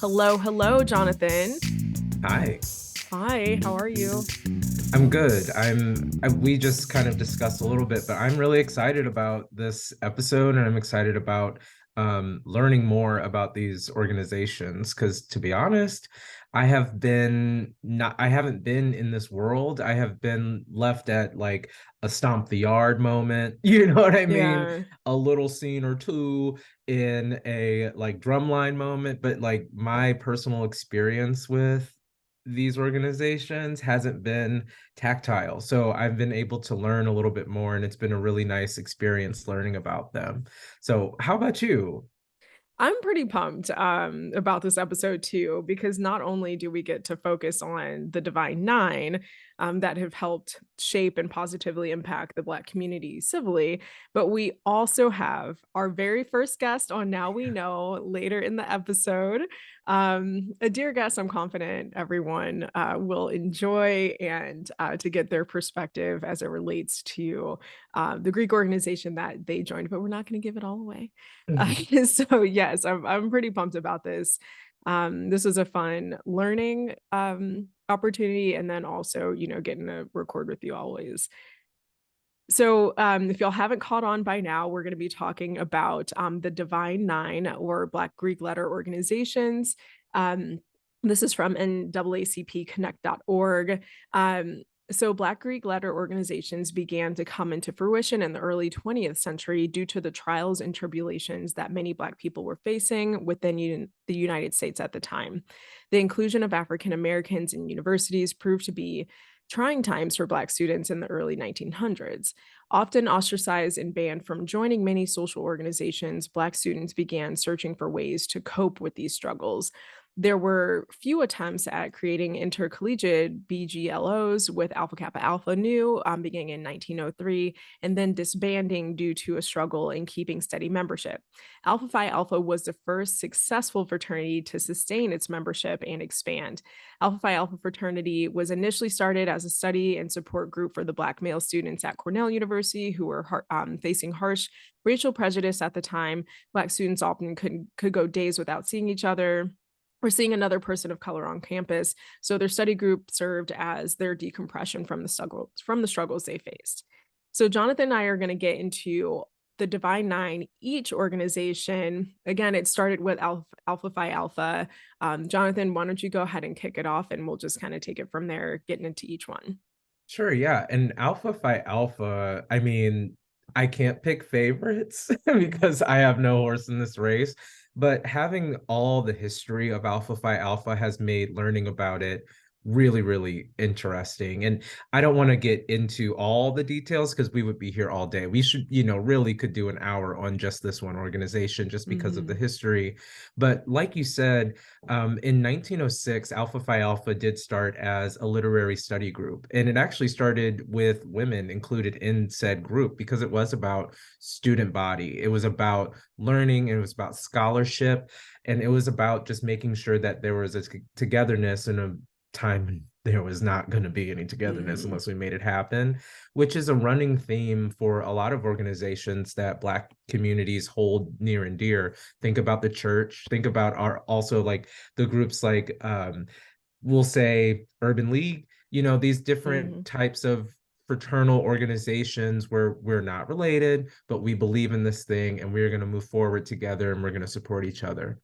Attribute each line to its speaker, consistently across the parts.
Speaker 1: Hello, hello, Jonathan.
Speaker 2: Hi,
Speaker 1: Hi, how are you?
Speaker 2: I'm good. We just kind of discussed a little bit, but I'm really excited about this episode and I'm excited about learning more about these organizations because to be honest, I haven't been in this world. I have been left at like a stomp the yard moment, you know what I mean?
Speaker 1: Yeah.
Speaker 2: A little scene or two in a like drumline moment, but like my personal experience with these organizations hasn't been tactile. So I've been able to learn a little bit more, and it's been a really nice experience learning about them. So, how about you?
Speaker 1: I'm pretty pumped about this episode too, because not only do we get to focus on the Divine Nine that have helped shape and positively impact the Black community civilly, but we also have our very first guest on Now We Know later in the episode. A dear guest, I'm confident everyone will enjoy and to get their perspective as it relates to the Greek organization that they joined, but we're not going to give it all away. So yes, I'm pretty pumped about this. This was a fun learning opportunity, and then also, getting to record with you always. So, if y'all haven't caught on by now, we're going to be talking about the Divine Nine or Black Greek letter organizations. Um, this is from naacpconnect.org. So, Black Greek letter organizations began to come into fruition in the early 20th century due to the trials and tribulations that many Black people were facing within the United States at the time. The inclusion of African Americans in universities proved to be trying times for Black students in the early 1900s. Often ostracized and banned from joining many social organizations, Black students began searching for ways to cope with these struggles. There were few attempts at creating intercollegiate BGLOs with Alpha Kappa Alpha Nu beginning in 1903 and then disbanding due to a struggle in keeping steady membership. Alpha Phi Alpha was the first successful fraternity to sustain its membership and expand. Alpha Phi Alpha fraternity was initially started as a study and support group for the Black male students at Cornell University who were facing harsh racial prejudice at the time. Black students often could go days without seeing each other or seeing another person of color on campus. So their study group served as their decompression from the struggles they faced. So Jonathan and I are going to get into the Divine Nine, each organization. Again, it started with Alpha Phi Alpha. Jonathan, why don't you go ahead and kick it off and we'll just kind of take it from there, getting into each one.
Speaker 2: Sure, yeah. And Alpha Phi Alpha, I mean, I can't pick favorites because I have no horse in this race, but having all the history of Alpha Phi Alpha has made learning about it really, really interesting. And I don't want to get into all the details because we would be here all day. We should, really could do an hour on just this one organization just because of the
Speaker 1: Mhm.
Speaker 2: history. But like you said, in 1906, Alpha Phi Alpha did start as a literary study group, and it actually started with women included in said group because it was about student body. It was about learning, it was about scholarship, and it was about just making sure that there was a togetherness in a time there was not going to be any togetherness
Speaker 1: Mhm.
Speaker 2: unless we made it happen, which is a running theme for a lot of organizations that Black communities hold near and dear. Think about the church, think about our also like the groups like we'll say Urban League, these different
Speaker 1: Mhm.
Speaker 2: types of fraternal organizations where we're not related, but we believe in this thing and we're going to move forward together and we're going to support each other.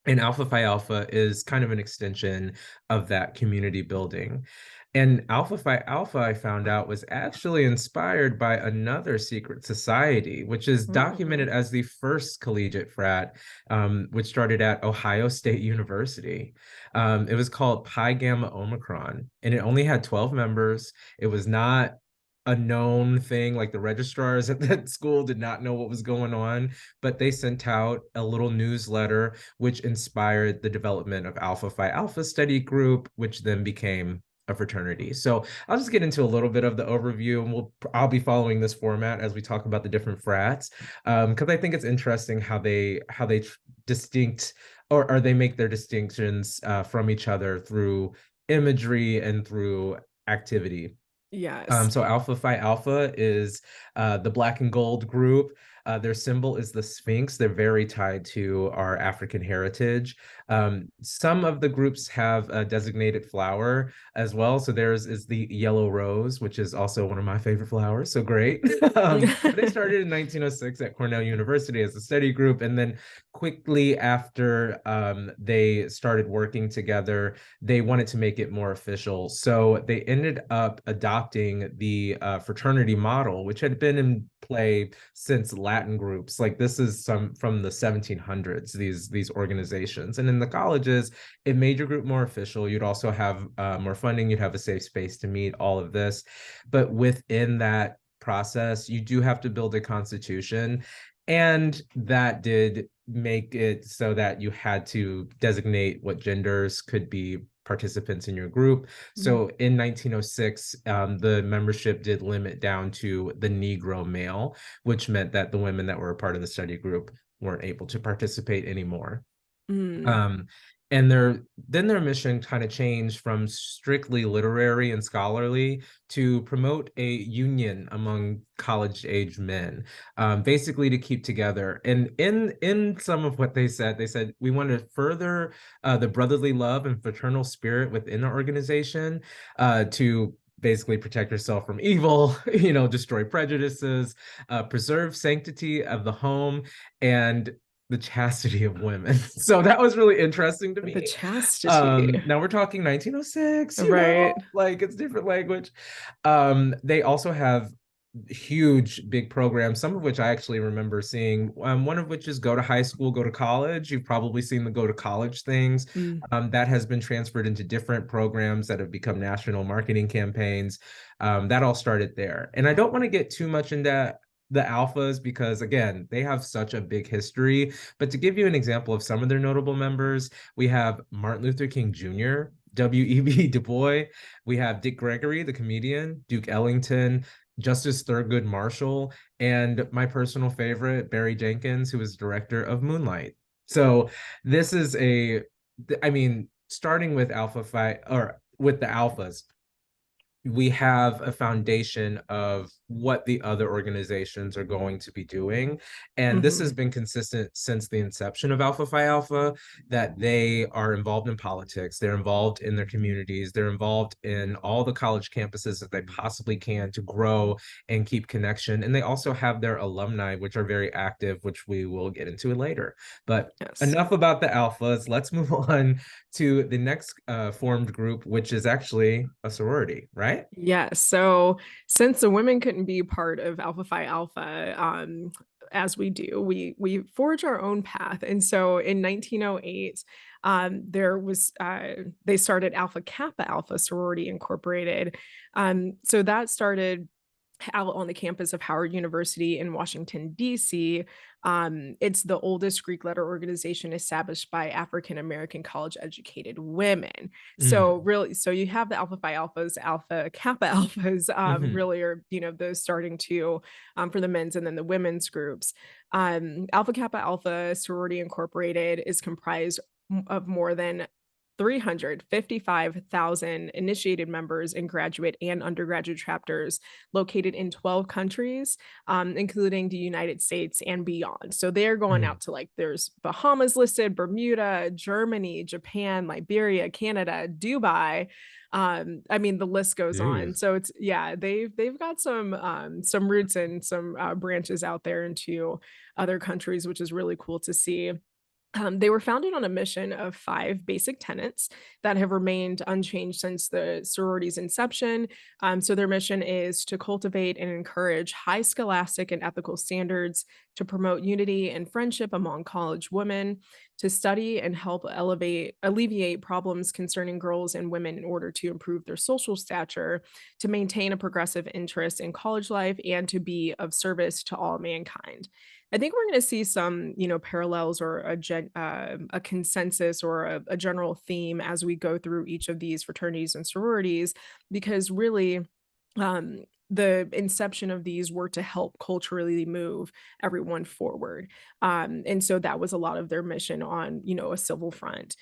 Speaker 2: And Alpha Phi Alpha is kind of an extension of that community building. And Alpha Phi Alpha, I found out, was actually inspired by another secret society, which is documented
Speaker 1: Mhm.
Speaker 2: as the first collegiate frat, which started at Ohio State University. It was called Pi Gamma Omicron, and it only had 12 members. It was not a known thing. Like the registrars at that school did not know what was going on, but they sent out a little newsletter which inspired the development of Alpha Phi Alpha Study Group, which then became a fraternity. So I'll just get into a little bit of the overview, and I'll be following this format as we talk about the different frats, because I think it's interesting how they distinct or they make their distinctions from each other through imagery and through activity.
Speaker 1: Yes.
Speaker 2: So Alpha Phi Alpha is the black and gold group. Their symbol is the Sphinx. They're very tied to our African heritage. Some of the groups have a designated flower as well. So theirs is the yellow rose, which is also one of my favorite flowers. So great. They started in 1906 at Cornell University as a study group. And then quickly after they started working together, they wanted to make it more official. So they ended up adopting the fraternity model, which had been in play since Latin groups. Like this is some from the 1700s, these organizations. And in the colleges, it made your group more official. You'd also have more funding. You'd have a safe space to meet, all of this. But within that process, you do have to build a constitution. And that did make it so that you had to designate what genders could be participants in your group. So in 1906, the membership did limit down to the Negro male, which meant that the women that were a part of the study group weren't able to participate anymore.
Speaker 1: Mm.
Speaker 2: Um, and their mission kind of changed from strictly literary and scholarly to promote a union among college-age men, basically to keep together. And in some of what they said we want to further the brotherly love and fraternal spirit within the organization, to basically protect yourself from evil, destroy prejudices, preserve sanctity of the home, and the chastity of women. So that was really interesting to
Speaker 1: The
Speaker 2: me.
Speaker 1: chastity.
Speaker 2: Now we're talking 1906,
Speaker 1: Right.
Speaker 2: like it's different language. They also have huge big programs, some of which I actually remember seeing. One of which is go to high school, go to college. You've probably seen the go to college things.
Speaker 1: Mm.
Speaker 2: That has been transferred into different programs that have become national marketing campaigns. That all started there. And I don't want to get too much into the alphas because again, they have such a big history. But to give you an example of some of their notable members, we have Martin Luther King Jr., W.E.B. Du Bois. We have Dick Gregory, the comedian, Duke Ellington, Justice Thurgood Marshall, and my personal favorite, Barry Jenkins, who is director of Moonlight. So this is starting with Alpha Phi or with the Alphas, we have a foundation of what the other organizations are going to be doing. And this has
Speaker 1: Mhm.
Speaker 2: been consistent since the inception of Alpha Phi Alpha, that they are involved in politics, they're involved in their communities, they're involved in all the college campuses that they possibly can to grow and keep connection. And they also have their alumni, which are very active, which we will get into later. But
Speaker 1: Yes.
Speaker 2: enough about the alphas. Let's move on to the next formed group, which is actually a sorority, right?
Speaker 1: Yes. So since the women couldn't be part of Alpha Phi Alpha, as we do, we forge our own path. And so in 1908, there was they started Alpha Kappa Alpha Sorority Incorporated. So that started out on the campus of Howard University in Washington, D.C. It's the oldest Greek letter organization established by African American college educated women. So
Speaker 2: Mm.
Speaker 1: really, so you have the Alpha Phi Alphas, Alpha Kappa Alphas,
Speaker 2: Mhm.
Speaker 1: really are, those starting to for the men's and then the women's groups. Alpha Kappa Alpha Sorority Incorporated is comprised of more than 355,000 initiated members in graduate and undergraduate chapters located in 12 countries, including the United States and beyond. So they're going
Speaker 2: Mm.
Speaker 1: out to like there's Bahamas listed, Bermuda, Germany, Japan, Liberia, Canada, Dubai. I mean, the list goes on.
Speaker 2: Jeez.
Speaker 1: So it's yeah, they've got some roots and some branches out there into other countries, which is really cool to see. They were founded on a mission of five basic tenets that have remained unchanged since the sorority's inception. So, their mission is to cultivate and encourage high scholastic and ethical standards, to promote unity and friendship among college women, to study and help alleviate problems concerning girls and women in order to improve their social stature, to maintain a progressive interest in college life, and to be of service to all mankind. I think we're going to see some, parallels or a consensus or a general theme as we go through each of these fraternities and sororities, because really, the inception of these were to help culturally move everyone forward, and so that was a lot of their mission on, a civil front.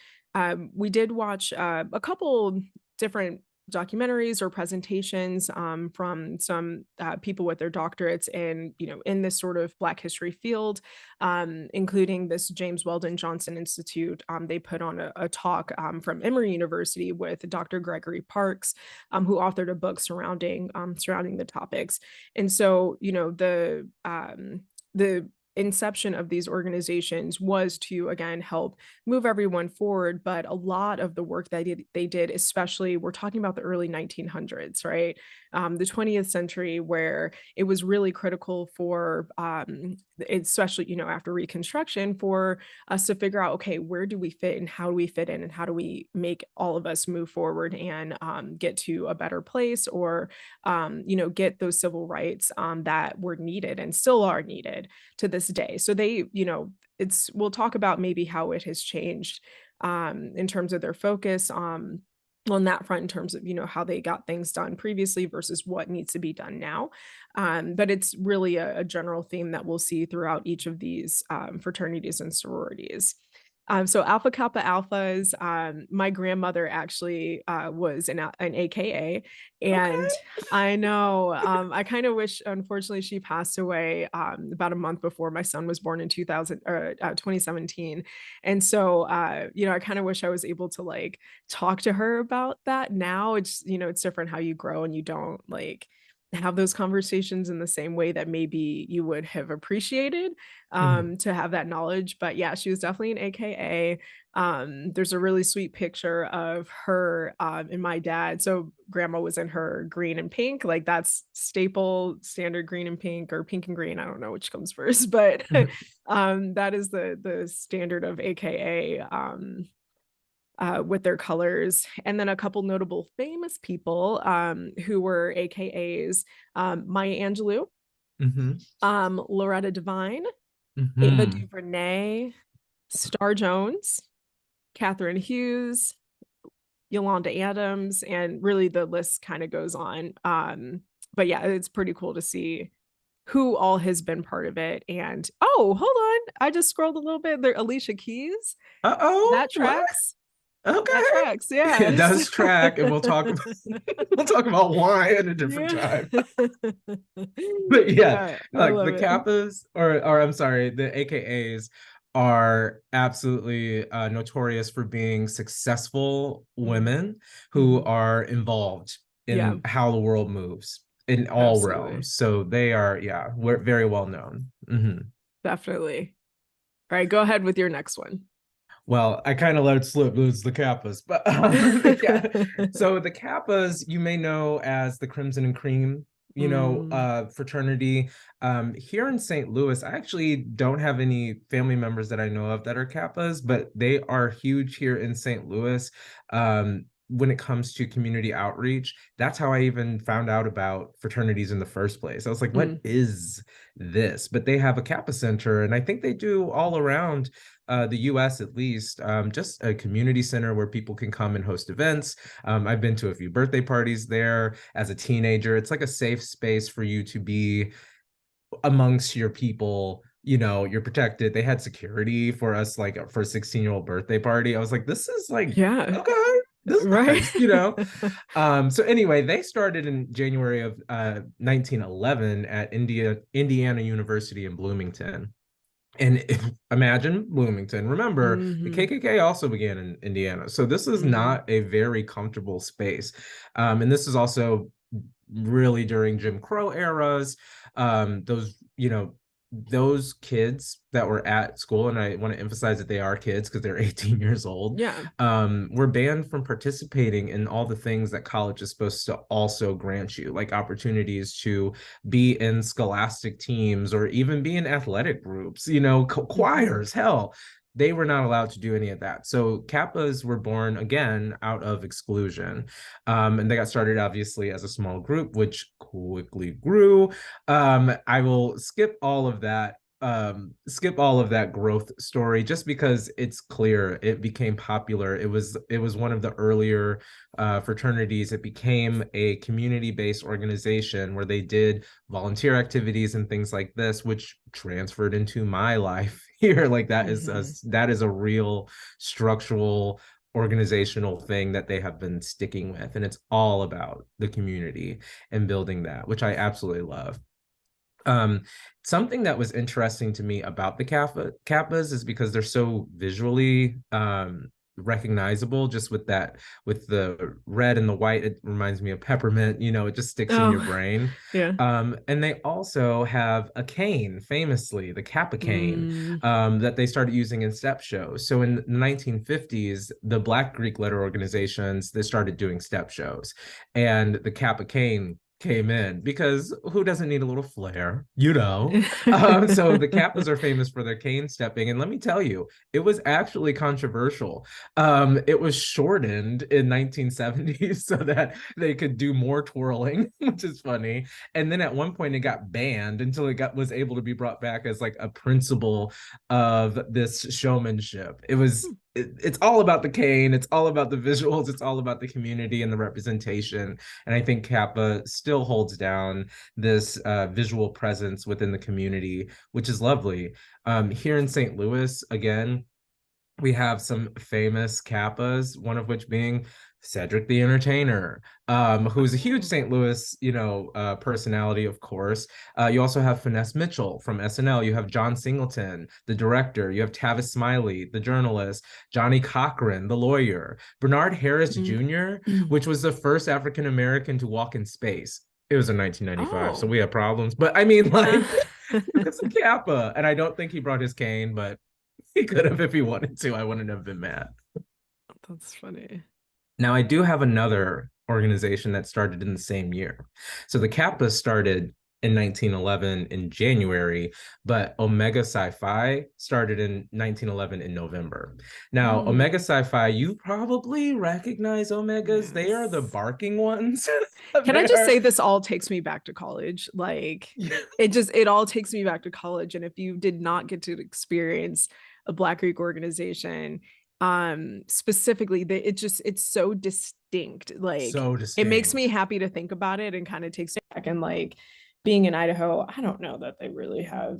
Speaker 1: We did watch a couple different documentaries or presentations from some people with their doctorates in, in this sort of Black history field, including this James Weldon Johnson Institute. They put on a talk from Emory University with Dr. Gregory Parks, who authored a book surrounding the topics. And so, the inception of these organizations was to, again, help move everyone forward. But a lot of the work that they did, especially, we're talking about the early 1900s, right? The 20th century, where it was really critical for, especially, after Reconstruction, for us to figure out, okay, where do we fit and how do we fit in and how do we make all of us move forward and get to a better place, or, get those civil rights that were needed and still are needed to this day. So they, we'll talk about maybe how it has changed in terms of their focus on that front, in terms of, how they got things done previously versus what needs to be done now. But it's really a general theme that we'll see throughout each of these fraternities and sororities. So Alpha Kappa Alphas, my grandmother actually was an AKA, and
Speaker 2: Okay.
Speaker 1: I know, I kind of wish, unfortunately, she passed away about a month before my son was born in 2017. And so, I kind of wish I was able to like talk to her about that now. It's, it's different how you grow and you don't like have those conversations in the same way that maybe you would have appreciated
Speaker 2: Mhm.
Speaker 1: to have that knowledge. But yeah, she was definitely an AKA. There's a really sweet picture of her and my dad. So grandma was in her green and pink, like that's staple standard green and pink, or pink and green. I don't know which comes first, but that is the standard of AKA with their colors. And then a couple notable famous people who were AKAs: Maya Angelou,
Speaker 2: Mhm.
Speaker 1: Loretta Devine, Ava
Speaker 2: Mhm.
Speaker 1: DuVernay, Star Jones, Catherine Hughes, Yolanda Adams, and really the list kind of goes on. But yeah, it's pretty cool to see who all has been part of it. And oh, hold on, I just scrolled a little bit there. Alicia Keys,
Speaker 2: Uh-oh,
Speaker 1: that
Speaker 2: what?
Speaker 1: tracks. That
Speaker 2: Okay.
Speaker 1: tracks,
Speaker 2: It
Speaker 1: yeah. So-
Speaker 2: does track, and we'll talk about we'll talk about why at a different
Speaker 1: yeah.
Speaker 2: time. But yeah,
Speaker 1: Yeah, I
Speaker 2: look,
Speaker 1: love
Speaker 2: the
Speaker 1: it.
Speaker 2: Kappas, or I'm sorry, the AKAs are absolutely notorious for being successful
Speaker 1: Mm,
Speaker 2: women who
Speaker 1: mhm.
Speaker 2: are involved
Speaker 1: Yeah,
Speaker 2: in how the world moves in all
Speaker 1: absolutely.
Speaker 2: realms. So they are, yeah, we're very well known.
Speaker 1: Definitely. All right, go ahead with your next one.
Speaker 2: Well, I kind of let it slip. It was the Kappas, but yeah. So the Kappas, you may know as the Crimson and Cream,
Speaker 1: Mm,
Speaker 2: fraternity. Here in St. Louis, I actually don't have any family members that I know of that are Kappas, but they are huge here in St. Louis. When it comes to community outreach, that's how I even found out about fraternities in the first place. I was like, what
Speaker 1: mm,
Speaker 2: is this? But they have a Kappa Center, and I think they do all around the US at least, just a community center where people can come and host events. I've been to a few birthday parties there as a teenager. It's like a safe space for you to be amongst your people. You're protected. They had security for us, like for a 16-year-old birthday party. I was like, this is like,
Speaker 1: yeah,
Speaker 2: okay, this is
Speaker 1: right.
Speaker 2: nice. So anyway, they started in January of 1911 at Indiana University in Bloomington. And imagine Bloomington. Remember, the
Speaker 1: Hmm.
Speaker 2: KKK also began in Indiana. So this is
Speaker 1: Hmm.
Speaker 2: not a very comfortable space. And this is also really during Jim Crow eras. Those kids that were at school, and I want to emphasize that they are kids because they're 18 years old,
Speaker 1: Yeah.
Speaker 2: were banned from participating in all the things that college is supposed to also grant you, like opportunities to be in scholastic teams or even be in athletic groups,
Speaker 1: Hmm.
Speaker 2: choirs, hell. They were not allowed to do any of that. So Kappas were born again out of exclusion. And they got started obviously as a small group, which quickly grew. I will skip all of that growth story just because it's clear it became popular. It was one of the earlier fraternities. It became a community-based organization where they did volunteer activities and things like this, which transferred into my life here. Like that is
Speaker 1: Hmm.
Speaker 2: a real structural organizational thing that they have been sticking with, and it's all about the community and building that, which I absolutely love. um Something that was interesting to me about the kappas is because they're so visually recognizable, just with that, with the red and the white. It reminds me of peppermint, it just sticks in your
Speaker 1: Oh,
Speaker 2: brain.
Speaker 1: yeah.
Speaker 2: And they also have a cane, famously the Kappa cane,
Speaker 1: Mm.
Speaker 2: that they started using in step shows. So in the 1950s, the Black Greek letter organizations, they started doing step shows, and the Kappa cane came in because who doesn't need a little flair, so the Kappas are famous for their cane stepping, and let me tell you, it was actually controversial. It was shortened in 1970s so that they could do more twirling, which is funny. And then at one point it got banned until it was able to be brought back as like a principle of this showmanship. It's all about the cane, it's all about the visuals, it's all about the community and the representation. And I think Kappa still holds down this visual presence within the community, which is lovely. Here in St. Louis, again, we have some famous Kappas, one of which being Cedric the Entertainer, who's a huge
Speaker 1: Oh.
Speaker 2: St. Louis, personality, of course. You also have Finesse Mitchell from SNL. You have John Singleton, the director. You have Tavis Smiley, the journalist. Johnny Cochran, the lawyer. Bernard Harris
Speaker 1: Mm.
Speaker 2: Jr., which was the first African American to walk in space. It was in 1995, so
Speaker 1: Oh,
Speaker 2: we have problems. But I mean,
Speaker 1: yeah.
Speaker 2: like, it's a Kappa, and I don't think he brought his cane, but he could have if he wanted to. I wouldn't have been mad.
Speaker 1: That's funny.
Speaker 2: Now, I do have another organization that started in the same year. So the Kappa started in 1911 in January, but Omega Psi-Phi started in 1911 in November. Now,
Speaker 1: Mm.
Speaker 2: Omega Psi-Phi, you probably recognize Omegas. They are the
Speaker 1: Yes.
Speaker 2: barking ones.
Speaker 1: Can I just
Speaker 2: They're
Speaker 1: say this all takes me back to college? Like it all takes me back to college. And if you did not get to experience a Black Greek organization, specifically it's so distinct. Like
Speaker 2: so
Speaker 1: it makes me
Speaker 2: distinct.
Speaker 1: happy to think about it and kind of takes me back. And like being in Idaho, I don't know that they really have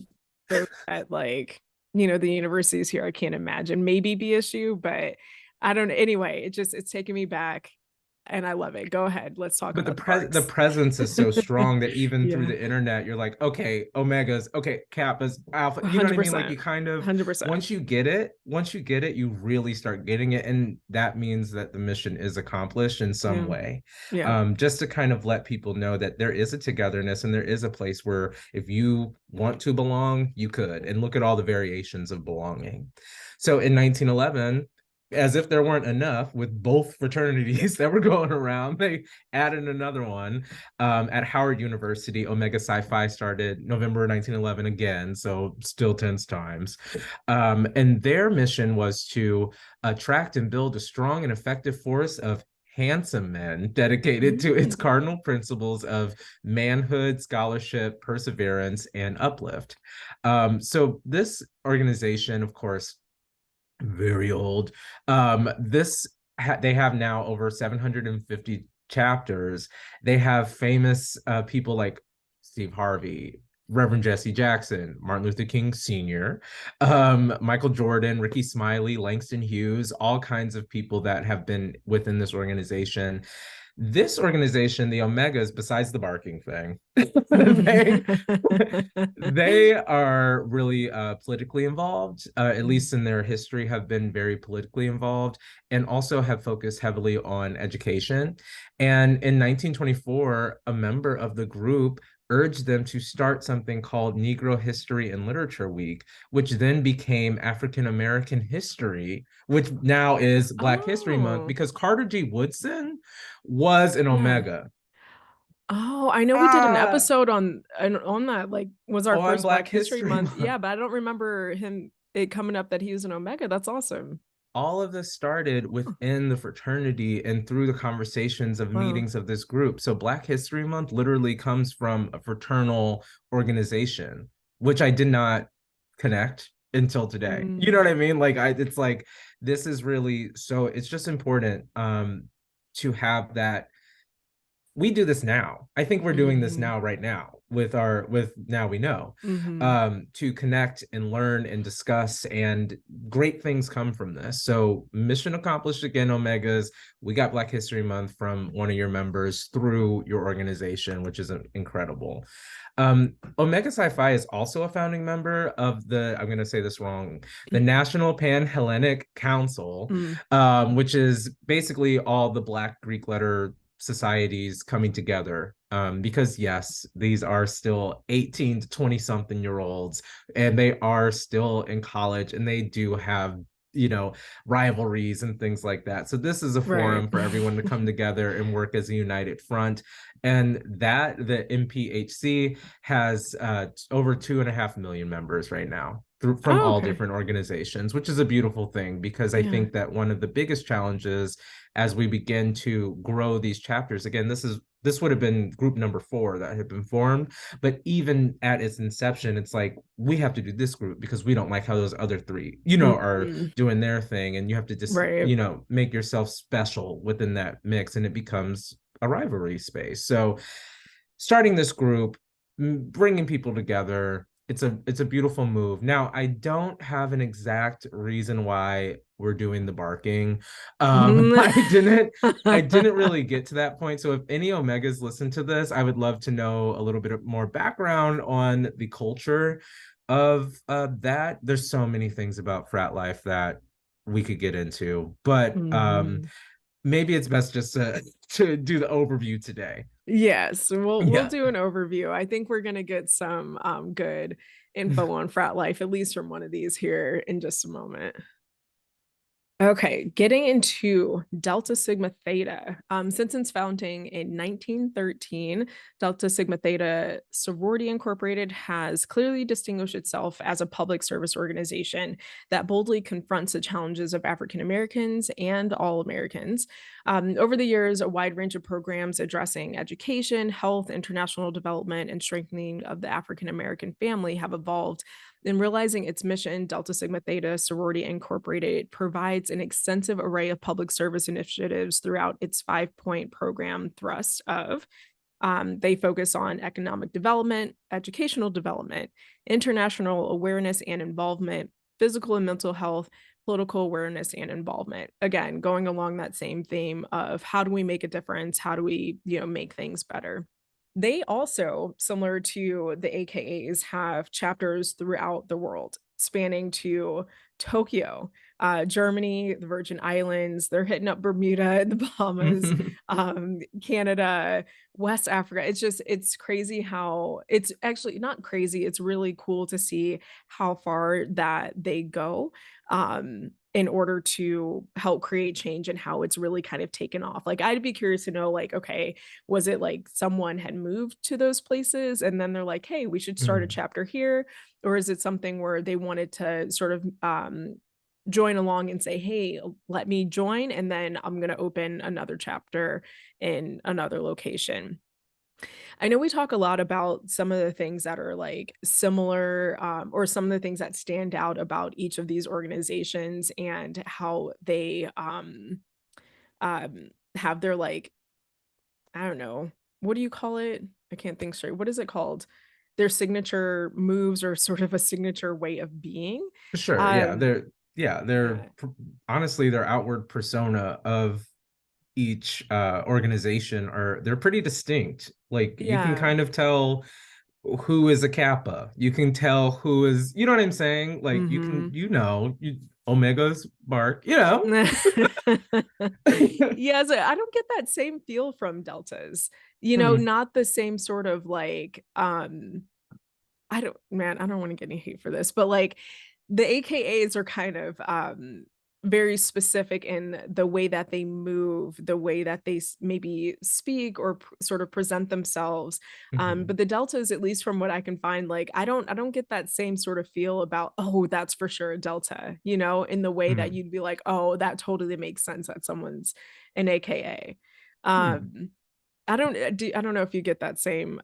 Speaker 1: those at like, the universities here. I can't imagine maybe BSU, but I don't know. Anyway, it's taking me back and I love it. Go ahead. Let's talk
Speaker 2: But
Speaker 1: about the
Speaker 2: the
Speaker 1: barks.
Speaker 2: presence is so strong that even through
Speaker 1: Yeah.
Speaker 2: the internet, you're like, okay, Omegas, okay, Kappas, Alpha. You know what I mean? Like, you
Speaker 1: 100%.
Speaker 2: kind of,
Speaker 1: 100%.
Speaker 2: once you get it, you really start getting it, and that means that the mission is accomplished in some
Speaker 1: Yeah.
Speaker 2: way.
Speaker 1: Yeah.
Speaker 2: Just to kind of let people know that there is a togetherness and there is a place where if you want to belong, you could, and look at all the variations of belonging. So in 1911, as if there weren't enough with both fraternities that were going around, they added another one. At Howard University, Omega Psi-Phi started November 1911 again, so still tense times. And their mission was to attract and build a strong and effective force of handsome men dedicated to its
Speaker 1: Mm.
Speaker 2: cardinal principles of manhood, scholarship, perseverance, and uplift. So this organization, of course, very old. They have now over 750 chapters. They have famous people like Steve Harvey, Reverend Jesse Jackson, Martin Luther King Sr., Michael Jordan, Ricky Smiley, Langston Hughes, all kinds of people that have been within this organization. This organization, the Omegas, besides the barking thing, they they are really politically involved, at least in their history, have been very politically involved, and also have focused heavily on education. And in 1924, a member of the group urged them to start something called Negro History and Literature Week, which then became African American History, which now is Black History Month,
Speaker 1: Oh,
Speaker 2: because Carter G. Woodson was an
Speaker 1: yeah.
Speaker 2: Omega.
Speaker 1: Oh, I know we did an
Speaker 2: Ah,
Speaker 1: episode on that, like was our
Speaker 2: on
Speaker 1: first
Speaker 2: Black
Speaker 1: Black History
Speaker 2: History
Speaker 1: Month.
Speaker 2: Month.
Speaker 1: Yeah, but I don't remember it coming up that he was an Omega. That's awesome.
Speaker 2: All of this started within the fraternity and through the conversations of
Speaker 1: Wow.
Speaker 2: meetings of this group. So Black History Month literally comes from a fraternal organization, which I did not connect until today. You know
Speaker 1: Mm.
Speaker 2: what I mean? Like, it's like, this is really, so it's just important to have that. We do this now. I think we're doing this
Speaker 1: Mhm.
Speaker 2: now, right now. with now we know,
Speaker 1: Mm-hmm.
Speaker 2: to connect and learn and discuss, and great things come from this. So mission accomplished again, Omegas. We got Black History Month from one of your members through your organization, which is incredible. Omega Sci-Fi is also a founding member of the, I'm going to say this wrong, the National Pan-Hellenic Council,
Speaker 1: Mm.
Speaker 2: which is basically all the Black Greek letter societies coming together. Because yes, these are still 18 to 20 something year olds, and they are still in college, and they do have, rivalries and things like that. So this is a
Speaker 1: Right.
Speaker 2: forum for everyone to come together and work as a united front. And that the MPHC has over 2.5 million members right now from
Speaker 1: Oh,
Speaker 2: all
Speaker 1: okay.
Speaker 2: different organizations, which is a beautiful thing, because I
Speaker 1: Yeah.
Speaker 2: think that one of the biggest challenges as we begin to grow these chapters, again, this would have been group number 4 that had been formed, but even at its inception, it's like, we have to do this group because we don't like how those other 3 are
Speaker 1: Mhm.
Speaker 2: doing their thing, and you have to just
Speaker 1: Right.
Speaker 2: make yourself special within that mix, and it becomes a rivalry space. So starting this group, bringing people together, it's a beautiful move. Now, I don't have an exact reason why we're doing the barking.
Speaker 1: Mm.
Speaker 2: I didn't really get to that point. So if any Omegas listen to this, I would love to know a little bit more background on the culture of that. There's so many things about frat life that we could get into, but
Speaker 1: Mhm.
Speaker 2: maybe it's best just to to do the overview today.
Speaker 1: Yes, we'll
Speaker 2: Yeah.
Speaker 1: do an overview. I think we're gonna get some good info on frat life, at least from one of these here in just a moment. Okay, getting into Delta Sigma Theta. Since its founding in 1913, Delta Sigma Theta Sorority Incorporated has clearly distinguished itself as a public service organization that boldly confronts the challenges of African Americans and all Americans. Over the years, a wide range of programs addressing education, health, international development, and strengthening of the African American family have evolved. In realizing its mission, Delta Sigma Theta Sorority Incorporated provides an extensive array of public service initiatives throughout its 5-point program thrust of they focus on economic development, educational development, international awareness and involvement, physical and mental health, political awareness and involvement. Again, going along that same theme of how do we make a difference? How do we, make things better? They also, similar to the AKAs, have chapters throughout the world, spanning to Tokyo, Germany, the Virgin Islands. They're hitting up Bermuda and the Bahamas, Canada, West Africa. It's crazy how it's actually not crazy. It's really cool to see how far that they go. In order to help create change and how it's really kind of taken off. Like, I'd be curious to know, like, okay, was it like someone had moved to those places and then they're like, hey, we should start a
Speaker 2: Mhm.
Speaker 1: chapter here? Or is it something where they wanted to sort of join along and say, hey, let me join, and then I'm going to open another chapter in another location? I know we talk a lot about some of the things that are like similar, or some of the things that stand out about each of these organizations and how they have their like, I don't know, what do you call it? I can't think straight. What is it called? Their signature moves or sort of a signature way of being.
Speaker 2: Sure. Yeah.
Speaker 1: Um,
Speaker 2: They're
Speaker 1: yeah,
Speaker 2: honestly, their outward persona of each organization are they're pretty distinct. Like, you can
Speaker 1: yeah.
Speaker 2: kind of tell who is a Kappa. You can tell who is, you know what I'm saying? Like, you can,
Speaker 1: Mhm.
Speaker 2: Omega's bark,
Speaker 1: Yeah, so I don't get that same feel from deltas.
Speaker 2: Mm,
Speaker 1: Not the same sort of like, I don't man, I don't wanna get any hate for this, but, like, the AKAs are kind of, very specific in the way that they move, the way that they maybe speak or sort of present themselves,
Speaker 2: mhm,
Speaker 1: but the deltas, at least from what I can find, like, I don't get that same sort of feel about, "Oh, that's for sure a delta," in the way that
Speaker 2: mm,
Speaker 1: you'd be like, "Oh, that totally makes sense that someone's an AKA."
Speaker 2: mm.
Speaker 1: Um, I don't know if you get that same,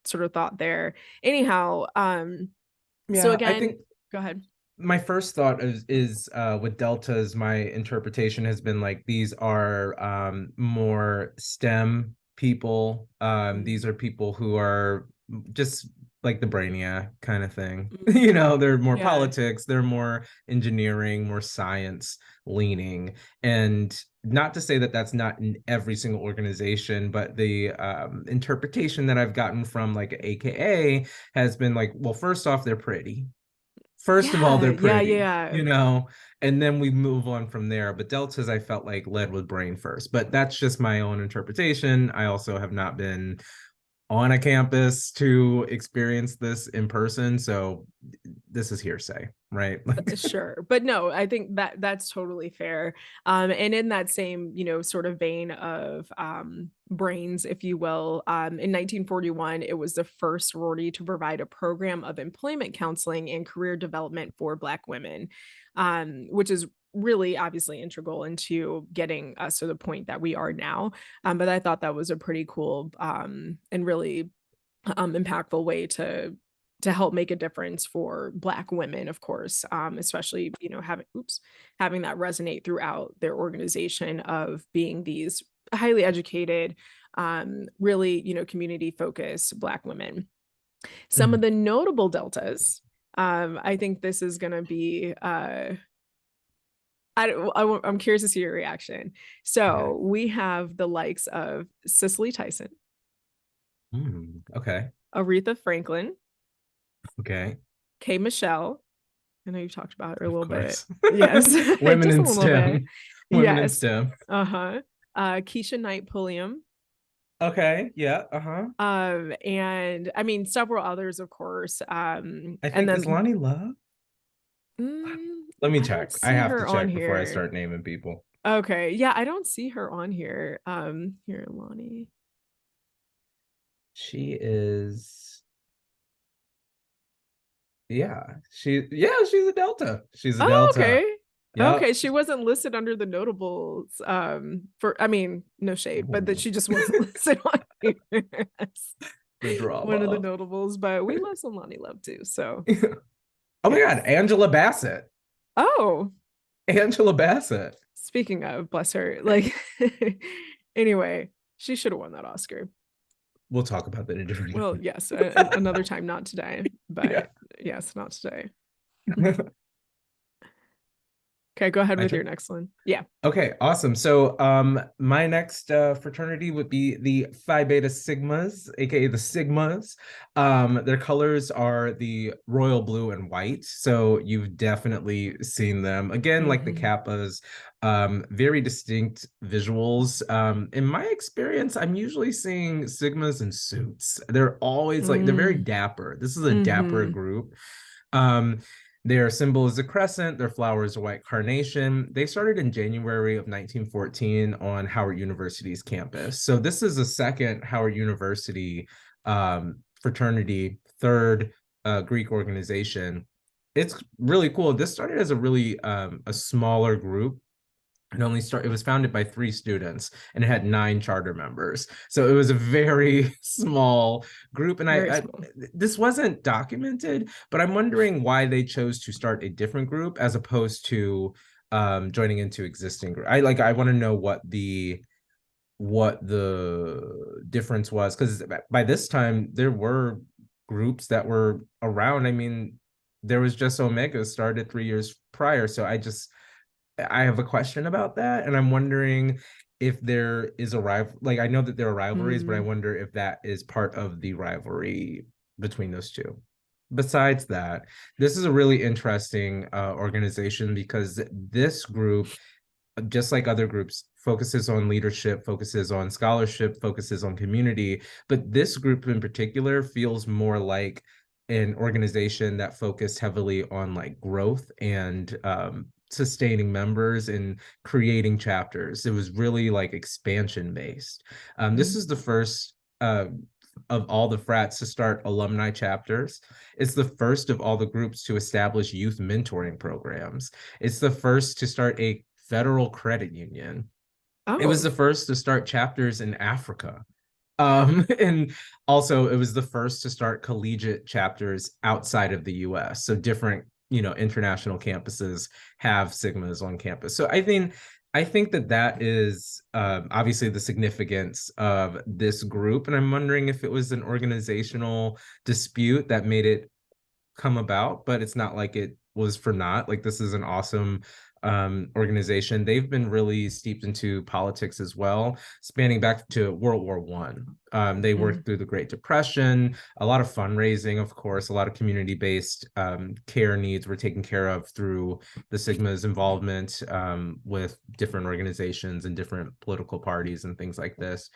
Speaker 1: sort of thought there. Anyhow, so
Speaker 2: Yeah, I
Speaker 1: again,
Speaker 2: think
Speaker 1: go ahead.
Speaker 2: my first thought is with deltas, my interpretation has been like, these are more STEM people.
Speaker 1: Mm,
Speaker 2: These are people who are just like the brainiac kind of thing.
Speaker 1: Mm,
Speaker 2: They're more
Speaker 1: yeah.
Speaker 2: politics, they're more engineering, more science leaning. And not to say that that's not in every single organization, but the interpretation that I've gotten from like AKA has been like, well, first off, they're pretty. First of all,
Speaker 1: Yeah,
Speaker 2: they're
Speaker 1: yeah,
Speaker 2: pretty,
Speaker 1: yeah.
Speaker 2: and then we move on from there. But Deltas, I felt like led with brain first, but that's just my own interpretation. I also have not been on a campus to experience this in person. So this is hearsay, right?
Speaker 1: Sure. But no, I think that that's totally fair. And in that same, sort of vein of brains, if you will, in 1941, it was the first sorority to provide a program of employment counseling and career development for Black women, which is really obviously integral into getting us to the point that we are now. But I thought that was a pretty cool and really impactful way to help make a difference for Black women, of course, especially having that resonate throughout their organization of being these highly educated, really community focused Black women. Some of
Speaker 2: Mhm.
Speaker 1: the notable deltas, I think this is going to be I'm curious to see your reaction.
Speaker 2: Okay.
Speaker 1: So we have the likes of Cicely Tyson,
Speaker 2: Okay.
Speaker 1: Aretha Franklin,
Speaker 2: Okay.
Speaker 1: Kay Michelle. I know you've talked about her a
Speaker 2: Of
Speaker 1: little bit.
Speaker 2: course.
Speaker 1: Yes,
Speaker 2: Women
Speaker 1: just a
Speaker 2: in
Speaker 1: little bit.
Speaker 2: STEM. Women in
Speaker 1: Yes.
Speaker 2: STEM.
Speaker 1: Uh-huh. Keisha Knight Pulliam.
Speaker 2: Okay. Yeah. Uh-huh.
Speaker 1: And I mean several others, of course.
Speaker 2: I
Speaker 1: And
Speaker 2: think is
Speaker 1: then
Speaker 2: Lonnie Love? Let me
Speaker 1: I don't
Speaker 2: check. I
Speaker 1: see
Speaker 2: have to
Speaker 1: her on
Speaker 2: check before I
Speaker 1: here.
Speaker 2: start naming people.
Speaker 1: Okay. Yeah, I don't see her on here. Here, Lonnie.
Speaker 2: She is, she's a Delta. She's a
Speaker 1: Oh,
Speaker 2: Delta.
Speaker 1: okay.
Speaker 2: Yep.
Speaker 1: Okay, she wasn't listed under the notables for I mean, no shade, but that
Speaker 2: Ooh,
Speaker 1: she just wasn't listed on here as
Speaker 2: the
Speaker 1: one of the
Speaker 2: drama.
Speaker 1: notables, but we love some Lonnie Love too. So
Speaker 2: Oh my God,
Speaker 1: yes.
Speaker 2: Angela Bassett.
Speaker 1: Oh,
Speaker 2: Angela Bassett.
Speaker 1: speaking of, bless her, like anyway, she should have won that Oscar.
Speaker 2: We'll talk about that in a different
Speaker 1: Well,
Speaker 2: time.
Speaker 1: yes, another time, not today,
Speaker 2: Yeah.
Speaker 1: but yes, not today. Okay, go ahead
Speaker 2: My
Speaker 1: with your
Speaker 2: turn.
Speaker 1: next one. Yeah.
Speaker 2: Okay, awesome. So my next fraternity would be the Phi Beta Sigmas, aka the Sigmas. Their colors are the royal blue and white. So you've definitely seen them. Again, like the
Speaker 1: Hmm.
Speaker 2: Kappas, very distinct visuals. In my experience, I'm usually seeing Sigmas in suits. They're always like they're very
Speaker 1: Mm.
Speaker 2: dapper. This is a dapper
Speaker 1: Hmm.
Speaker 2: group. Um, their symbol is a crescent. Their flower is a white carnation. They started in January of 1914 on Howard University's campus. So this is the second Howard University fraternity, third Greek organization. It's really cool. This started as a really a smaller group. It was founded by 3 students and it had 9 charter members, so it was a very small group. And
Speaker 1: Very
Speaker 2: I
Speaker 1: small.
Speaker 2: this wasn't documented, but I'm wondering why they chose to start a different group as opposed to joining into existing group. I want to know what the difference was, because by this time there were groups that were around. I mean, there was just Omega started 3 years prior, so I have a question about that, and I'm wondering if there is a rival. Like, I know that there are rivalries, but I
Speaker 1: Mm.
Speaker 2: wonder if that is part of the rivalry between those two. Besides that, this is a really interesting organization because this group, just like other groups, focuses on leadership, focuses on scholarship, focuses on community. But this group in particular feels more like an organization that focused heavily on like growth and sustaining members and creating chapters. It was really like expansion based. This
Speaker 1: Mm.
Speaker 2: is the first of all the frats to start alumni chapters. It's the first of all the groups to establish youth mentoring programs. It's the first to start a federal credit union. It was
Speaker 1: Oh,
Speaker 2: the first to start chapters in Africa. And also it was the first to start collegiate chapters outside of the US. So different, international campuses have Sigmas on campus. So I think I think that that is obviously the significance of this group, and I'm wondering if it was an organizational dispute that made it come about, but it's not like it was for naught. Like, this is an awesome organization. They've been really steeped into politics as well, spanning back to World War I. They
Speaker 1: Mm.
Speaker 2: worked through the Great Depression, a lot of fundraising, of course, a lot of community-based care needs were taken care of through the Sigma's involvement with different organizations and different political parties and things like this.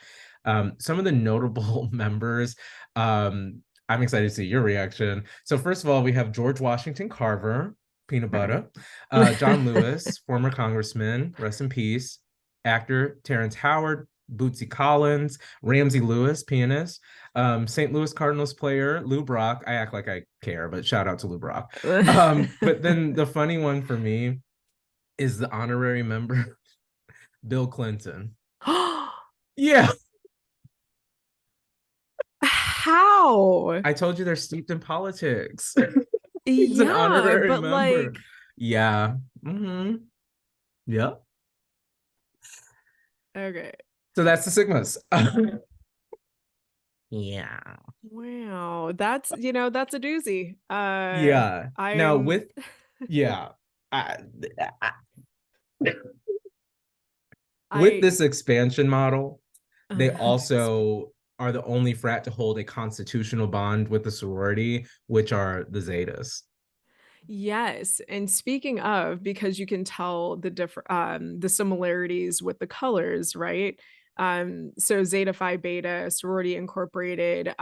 Speaker 2: Some of the notable members, I'm excited to see your reaction. So first of all, we have George Washington Carver, peanut
Speaker 1: Okay.
Speaker 2: butter, John Lewis, former congressman, rest in peace, actor Terrence Howard, Bootsy Collins, Ramsey Lewis, pianist, St. Louis Cardinals player Lou Brock. I act like I care, but shout out to Lou Brock. But then the funny one for me is the honorary member, Bill Clinton. Yeah,
Speaker 1: How?
Speaker 2: I told you they're steeped in politics. He's an
Speaker 1: Yeah,
Speaker 2: honorary
Speaker 1: but
Speaker 2: member.
Speaker 1: like,
Speaker 2: Yeah. Yeah.
Speaker 1: okay.
Speaker 2: So that's the Sigmas. Yeah.
Speaker 1: Wow. That's, that's a doozy.
Speaker 2: Yeah. Now
Speaker 1: I'm
Speaker 2: with yeah, I, I- with
Speaker 1: I
Speaker 2: this expansion model, they
Speaker 1: yes.
Speaker 2: also are the only frat to hold a constitutional bond with the sorority, which are the Zetas.
Speaker 1: Yes, and speaking of, because you can tell the similarities with the colors, right? So Zeta Phi Beta Sorority Incorporated,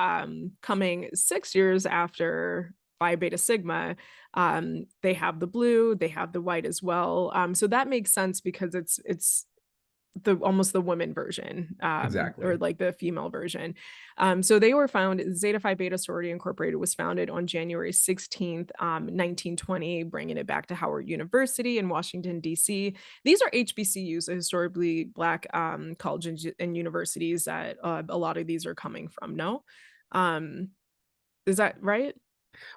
Speaker 1: coming 6 years after Phi Beta Sigma, they have the blue, they have the white as well. So that makes sense because it's the almost the women version, or
Speaker 2: Exactly.
Speaker 1: like the female version. So they were Zeta Phi Beta Sorority Incorporated was founded on January 16th, 1920, bringing it back to Howard University in Washington, D.C. These are HBCUs, so historically Black colleges and universities that a lot of these are coming from. No? Um, is that right?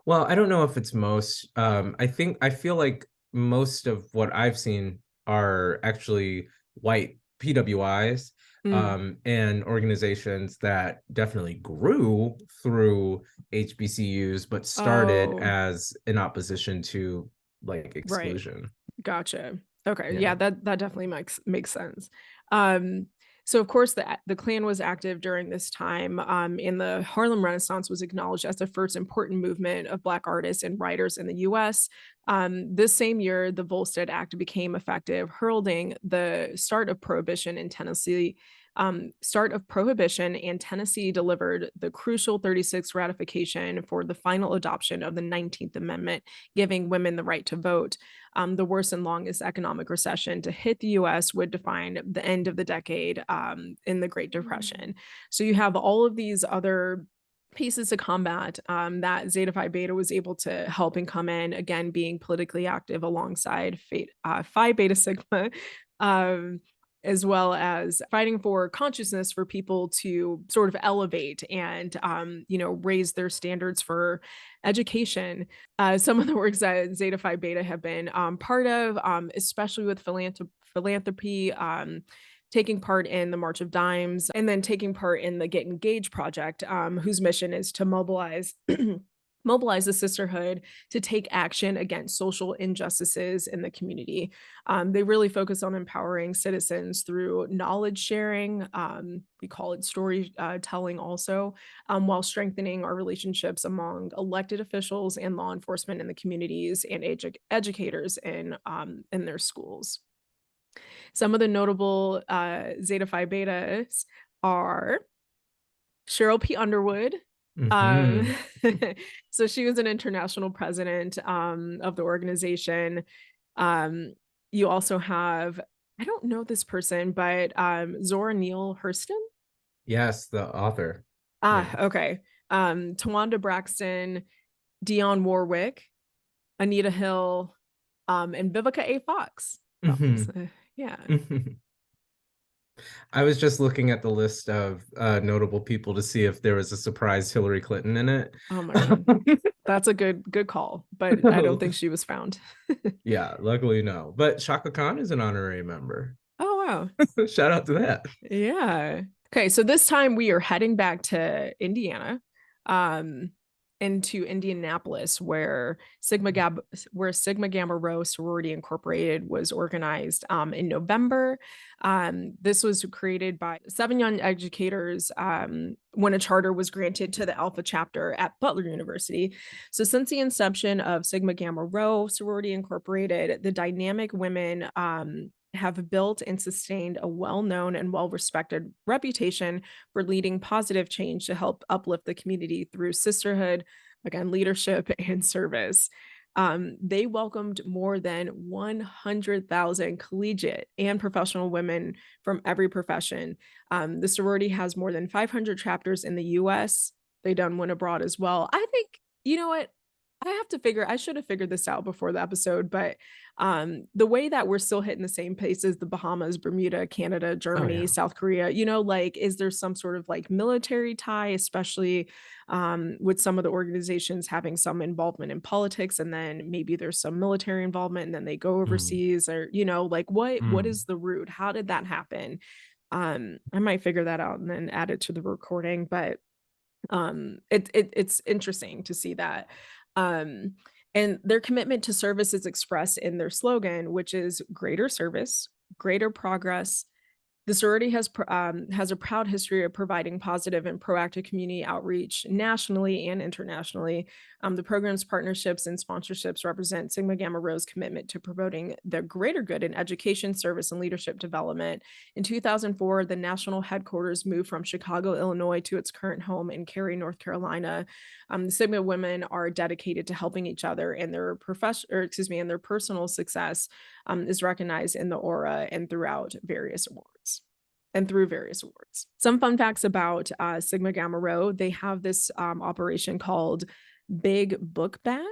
Speaker 2: Well, I don't know if it's most. I feel like most of what I've seen are actually white PWIs,
Speaker 1: Mm.
Speaker 2: and organizations that definitely grew through HBCUs, but started
Speaker 1: Oh,
Speaker 2: as in opposition to like
Speaker 1: right.
Speaker 2: exclusion.
Speaker 1: Gotcha. Okay. Yeah,
Speaker 2: Yeah,
Speaker 1: that definitely makes sense. Um, so of course the Klan was active during this time, and the Harlem Renaissance was acknowledged as the first important movement of Black artists and writers in the U.S. This same year, the Volstead Act became effective, heralding the start of Prohibition in Tennessee. And Tennessee delivered the crucial 36th ratification for the final adoption of the 19th Amendment, giving women the right to vote. The worst and longest economic recession to hit the US would define the end of the decade, in the Great Depression. So you have all of these other pieces to combat, that Zeta Phi Beta was able to help and come in, again, being politically active alongside Phi Beta Sigma. Um, as well as fighting for consciousness for people to sort of elevate and, raise their standards for education. Some of the works that Zeta Phi Beta have been, part of, especially with philanthropy, taking part in the March of Dimes, and then taking part in the Get Engaged project, whose mission is to mobilize the sisterhood to take action against social injustices in the community. They really focus on empowering citizens through knowledge sharing. We call it storytelling also, while strengthening our relationships among elected officials and law enforcement in the communities and educators in their schools. Some of the notable Zeta Phi Betas are Cheryl P. Underwood. Um,
Speaker 2: hmm
Speaker 1: so she was an international president, of the organization. Um, you also have, I don't know this person, but Zora Neale Hurston.
Speaker 2: Yes, the author.
Speaker 1: Ah,
Speaker 2: Yeah.
Speaker 1: okay. Tawanda Braxton, Dionne Warwick, Anita Hill, and Vivica A. Fox. Oh,
Speaker 2: hmm
Speaker 1: so, yeah.
Speaker 2: I was just looking at the list of notable people to see if there was a surprise Hillary Clinton in it.
Speaker 1: Oh my God. That's a good call, but I don't think she was found.
Speaker 2: Yeah, luckily no. But Shaka Khan is an honorary member.
Speaker 1: wow.
Speaker 2: Shout out to that.
Speaker 1: Yeah. Okay, so this time we are heading back to Indiana, um, into Indianapolis, where Sigma Gamma Rho Sorority Incorporated was organized in November. This was created by 7 young educators when a charter was granted to the Alpha chapter at Butler University. So since the inception of Sigma Gamma Rho Sorority Incorporated, the dynamic women have built and sustained a well-known and well-respected reputation for leading positive change to help uplift the community through sisterhood, again, leadership and service. They welcomed more than 100,000 collegiate and professional women from every profession. The sorority has more than 500 chapters in the US. They done one abroad as well. I think, you know what? I should have figured this out before the episode, but the way that we're still hitting the same pace the Bahamas, Bermuda, Canada,
Speaker 2: Oh
Speaker 1: Germany,
Speaker 2: yeah.
Speaker 1: South Korea, like, is there some sort of like military tie, especially with some of the organizations having some involvement in politics, and then maybe there's some military involvement and then they go
Speaker 2: Mm,
Speaker 1: overseas, or like what
Speaker 2: mm,
Speaker 1: is the root? How did that happen? I might figure that out and then add it to the recording, but it's interesting to see that. um and their commitment to service is expressed in their slogan, which is greater service, greater progress. The sorority has a proud history of providing positive and proactive community outreach nationally and internationally. The program's partnerships and sponsorships represent Sigma Gamma Rho's commitment to promoting the greater good in education, service, and leadership development. In 2004, the national headquarters moved from Chicago, Illinois, to its current home in Cary, North Carolina. The Sigma women are dedicated to helping each other, and their and their personal success is recognized in the aura and through various awards. Some fun facts about Sigma Gamma Rho: they have this operation called Big Book Bag.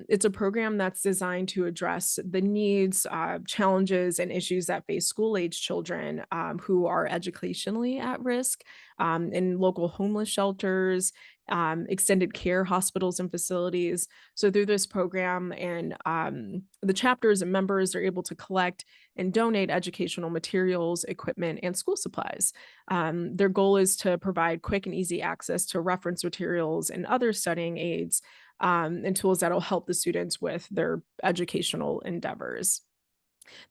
Speaker 1: It's a program that's designed to address the needs, challenges, and issues that face school-age children who are educationally at risk in local homeless shelters, extended care hospitals and facilities. So through this program, and the chapters and members are able to collect and donate educational materials, equipment, and school supplies. Their goal is to provide quick and easy access to reference materials and other studying aids, and tools that will help the students with their educational endeavors.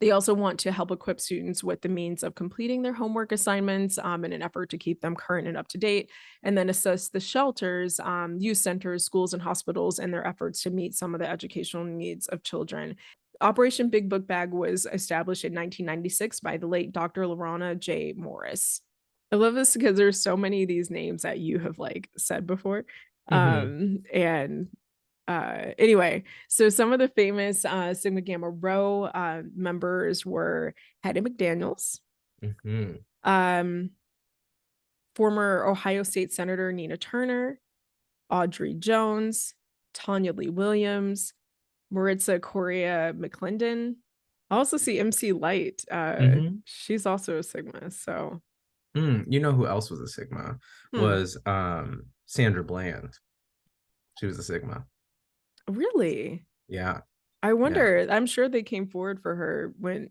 Speaker 1: They also want to help equip students with the means of completing their homework assignments in an effort to keep them current and up to date, and then assist the shelters, youth centers, schools, and hospitals in their efforts to meet some of the educational needs of children. Operation Big Book Bag was established in 1996 by the late Dr. Lorana J. Morris. I love this because there's so many of these names that you have like said before.
Speaker 2: mm-hmm,
Speaker 1: And anyway, so some of the famous Sigma Gamma Rho members were Hattie McDaniels,
Speaker 2: mm-hmm,
Speaker 1: um, former Ohio State Senator Nina Turner, Audrey Jones, Tanya Lee Williams, Maritza Correa McClendon. I also see MC Light.
Speaker 2: mm-hmm.
Speaker 1: She's also a Sigma. So,
Speaker 2: You know who else was a Sigma?
Speaker 1: hmm,
Speaker 2: Was Sandra Bland. She was a Sigma.
Speaker 1: really?
Speaker 2: Yeah,
Speaker 1: I
Speaker 2: yeah,
Speaker 1: wonder. I'm sure they came forward for her when,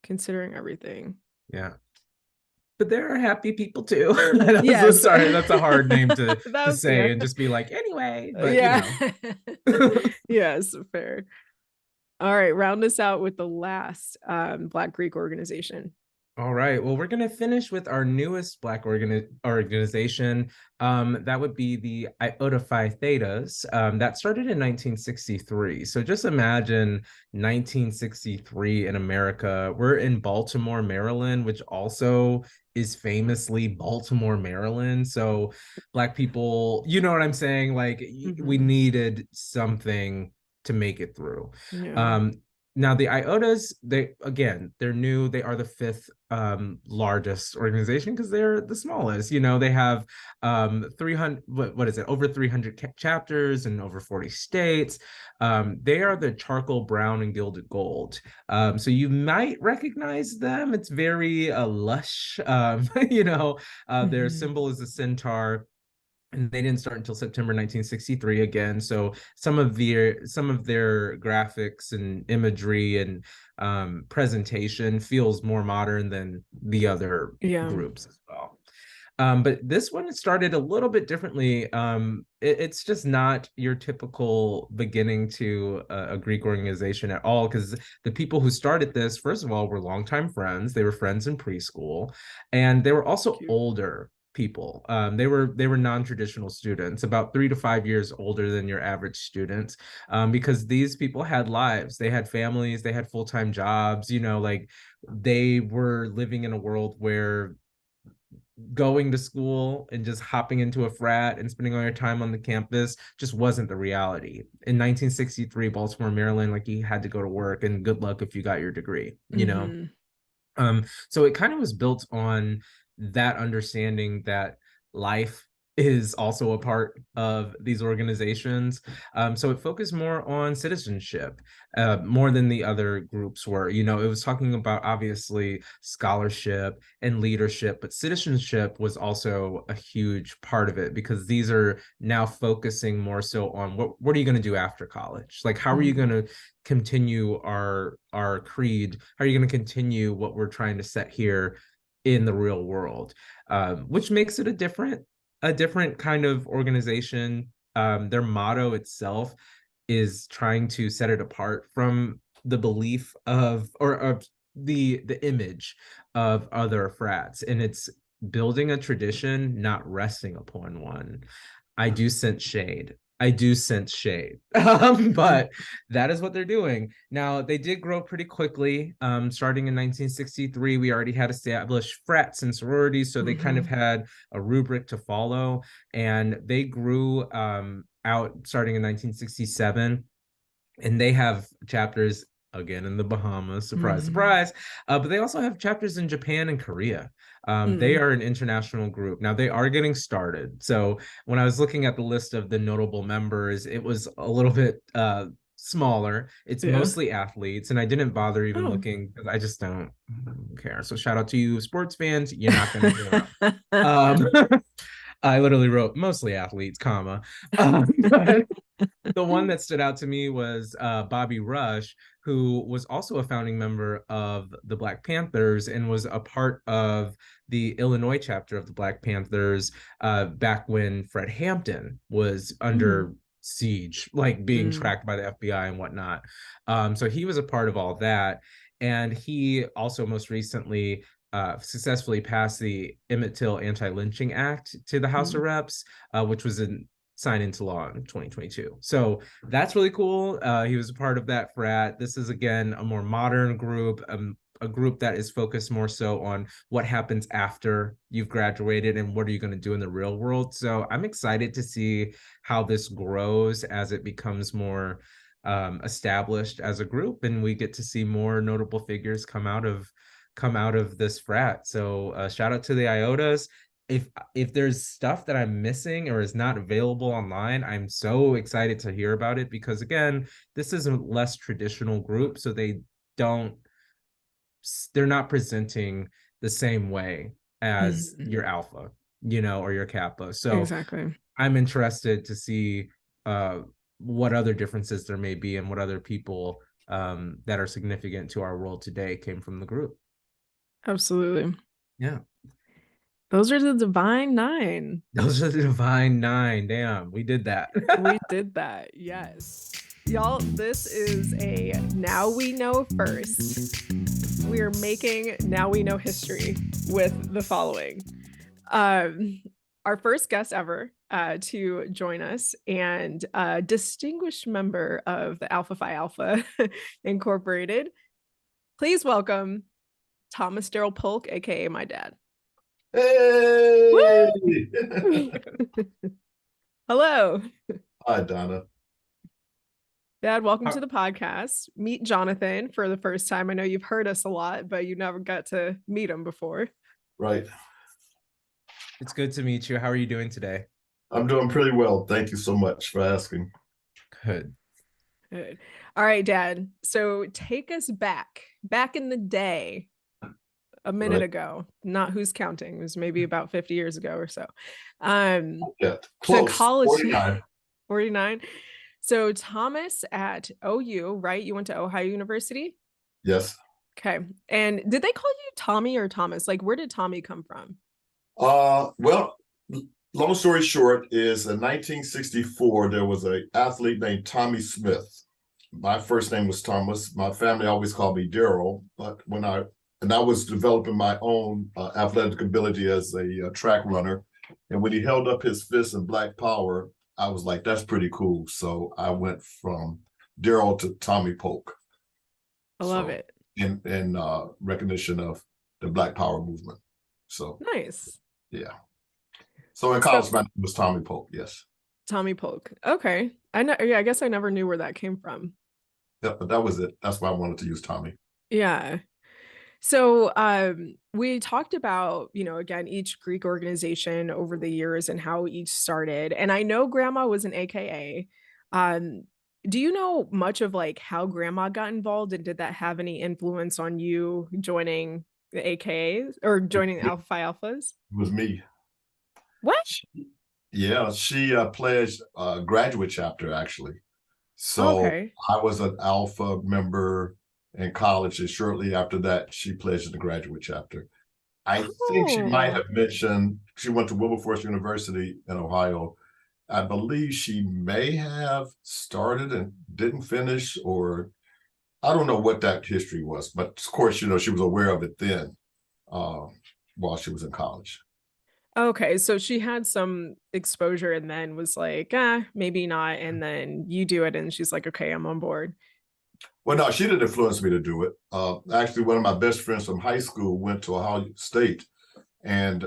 Speaker 1: considering everything.
Speaker 2: yeah. But there are happy people too.
Speaker 1: Yes.
Speaker 2: Sorry, that's a hard name to
Speaker 1: That was
Speaker 2: say
Speaker 1: fair.
Speaker 2: and just be like, anyway, but
Speaker 1: Yeah. Yes, fair. All right, round us out with the last Black Greek organization.
Speaker 2: All right. Well, we're going to finish with our newest Black organization. That would be the Iota Phi Thetas. That started in 1963. So just imagine 1963 in America. We're in Baltimore, Maryland, which also is famously Baltimore, Maryland. So Black people, you know what I'm saying? Like we
Speaker 1: Mhm.
Speaker 2: needed something to make it through.
Speaker 1: Yeah.
Speaker 2: Um, Now the IOTAs, they're new. They are the fifth largest organization because they're the smallest. They have 300, what is it, over 300 chapters in over 40 states. They are the charcoal brown and gilded gold. So you might recognize them. It's very lush. Their
Speaker 1: Mhm.
Speaker 2: symbol is a centaur. and they didn't start until September 1963 again. So some of their graphics and imagery and presentation feels more modern than the other
Speaker 1: Yeah.
Speaker 2: groups as well. But this one started a little bit differently. It's just not your typical beginning to a Greek organization at all, because the people who started this, first of all, were longtime friends. They were friends in preschool, and they were also
Speaker 1: Cute.
Speaker 2: older people. They were non-traditional students, about 3 to 5 years older than your average student, because these people had lives, they had families, they had full-time jobs. Like they were living in a world where going to school and just hopping into a frat and spending all your time on the campus just wasn't the reality. In 1963, Baltimore, Maryland, like you had to go to work, and good luck if you got your degree.
Speaker 1: Hmm.
Speaker 2: So it kind of was built on that understanding that life is also a part of these organizations. So it focused more on citizenship, more than the other groups were. It was talking about obviously scholarship and leadership, but citizenship was also a huge part of it, because these are now focusing more so on what are you going to do after college? Like, how are you going
Speaker 1: Hmm.
Speaker 2: to continue our creed? How are you going to continue what we're trying to set here in the real world? Which makes it a different kind of organization. Their motto itself is trying to set it apart from the belief of, or of the image of other frats, and it's building a tradition, not resting upon one. I do sense shade. I do sense shade. But that is what they're doing. Now, they did grow pretty quickly. Starting in 1963, we already had established frats and sororities, so they kind of
Speaker 1: Hmm.
Speaker 2: had a rubric to follow, and they grew out starting in 1967, and they have chapters again in the Bahamas, surprise,
Speaker 1: Hmm.
Speaker 2: surprise. But they also have chapters in Japan and Korea. They
Speaker 1: Hmm.
Speaker 2: are an international group. Now they are getting started. So when I was looking at the list of the notable members, it was a little bit smaller. It's
Speaker 1: Yeah.
Speaker 2: mostly athletes, and I didn't bother even
Speaker 1: Oh.
Speaker 2: looking because I just don't care. So shout out to you, sports fans. You're not going to hear them. Um, I literally wrote mostly athletes, comma. But the one that stood out to me was Bobby Rush, who was also a founding member of the Black Panthers and was a part of the Illinois chapter of the Black Panthers back when Fred Hampton was
Speaker 1: Mm.
Speaker 2: under siege, like being
Speaker 1: Mm.
Speaker 2: tracked by the FBI and whatnot. So he was a part of all that. And he also most recently successfully passed the Emmett Till Anti-Lynching Act to the House of
Speaker 1: Mm.
Speaker 2: Reps, which was signed into law in 2022. So that's really cool. He was a part of that frat. This is again a more modern group, a group that is focused more so on what happens after you've graduated and what are you going to do in the real world. So I'm excited to see how this grows as it becomes more established as a group, and we get to see more notable figures come out of this frat. So shout out to the IOTAs. If there's stuff that I'm missing or is not available online, I'm so excited to hear about it, because again, this is a less traditional group, so don't they're not presenting the same way as
Speaker 1: Hmm.
Speaker 2: your alpha, or your kappa. So
Speaker 1: Exactly.
Speaker 2: I'm interested to see uh what other differences there may be and what other people that are significant to our world today came from the group.
Speaker 1: Absolutely.
Speaker 2: Yeah.
Speaker 1: Those are the Divine Nine.
Speaker 2: Those are the Divine Nine. Damn, we did that.
Speaker 1: We did that. Yes. Y'all, this is a Now We Know First. We are making Now We Know history with the following. Um, our first guest ever to join us, and a distinguished member of the Alpha Phi Alpha Incorporated. Please welcome Thomas Daryl Polk, aka my dad.
Speaker 3: Hey!
Speaker 1: Woo! Hello,
Speaker 3: Hi, Donna.
Speaker 1: Dad. Welcome to the podcast. Meet Jonathan for the first time. I know you've heard us a lot, but you never got to meet him before.
Speaker 3: Right.
Speaker 2: It's good to meet you. How are you doing today?
Speaker 3: I'm doing pretty well. Thank you so much for asking.
Speaker 2: Good.
Speaker 1: Good. All right, Dad. So take us back in the day. a minute
Speaker 3: Right.
Speaker 1: ago, not who's counting. It was maybe about 50 years ago or so. Um,
Speaker 3: Yeah,
Speaker 1: so
Speaker 3: close.
Speaker 1: college
Speaker 3: 49.
Speaker 1: 49. So Thomas at OU, right? You went to Ohio University?
Speaker 3: Yes.
Speaker 1: Okay. And did they call you Tommy or Thomas? Like, where did Tommy come from?
Speaker 3: Well, long story short is in 1964, there was an athlete named Tommy Smith. My first name was Thomas. My family always called me Daryl, but I was developing my own athletic ability as a track runner. And when he held up his fist in Black Power, I was like, that's pretty cool. So I went from Daryl to Tommy Polk.
Speaker 1: I love
Speaker 3: So
Speaker 1: it.
Speaker 3: in recognition of the Black Power movement. So
Speaker 1: Nice.
Speaker 3: yeah. So in
Speaker 1: So
Speaker 3: college, my name was Tommy Polk. Yes.
Speaker 1: Tommy Polk. Okay. I know. Yeah, I guess I never knew where that came from.
Speaker 3: Yeah, but that was it. That's why I wanted to use Tommy.
Speaker 1: Yeah. So we talked about, again, each Greek organization over the years and how each started. And I know Grandma was an AKA. Um, do you know much of like how Grandma got involved, and did that have any influence on you joining the AKAs or joining
Speaker 3: It
Speaker 1: Alpha Phi Alphas?
Speaker 3: was me.
Speaker 1: What?
Speaker 3: Yeah, she pledged a graduate chapter actually. So
Speaker 1: Okay.
Speaker 3: I was an Alpha member in college, and shortly after that, she pledged the graduate chapter. I think she might
Speaker 1: Oh,
Speaker 3: have mentioned she went to Wilberforce University in Ohio. I believe she may have started and didn't finish, or I don't know what that history was, but of course, she was aware of it then uh, while she was in college.
Speaker 1: okay. So she had some exposure and then was like, maybe not. And then you do it, and she's like, okay, I'm on board.
Speaker 3: Well, no, she didn't influence me to do it. Actually, one of my best friends from high school went to Ohio State, and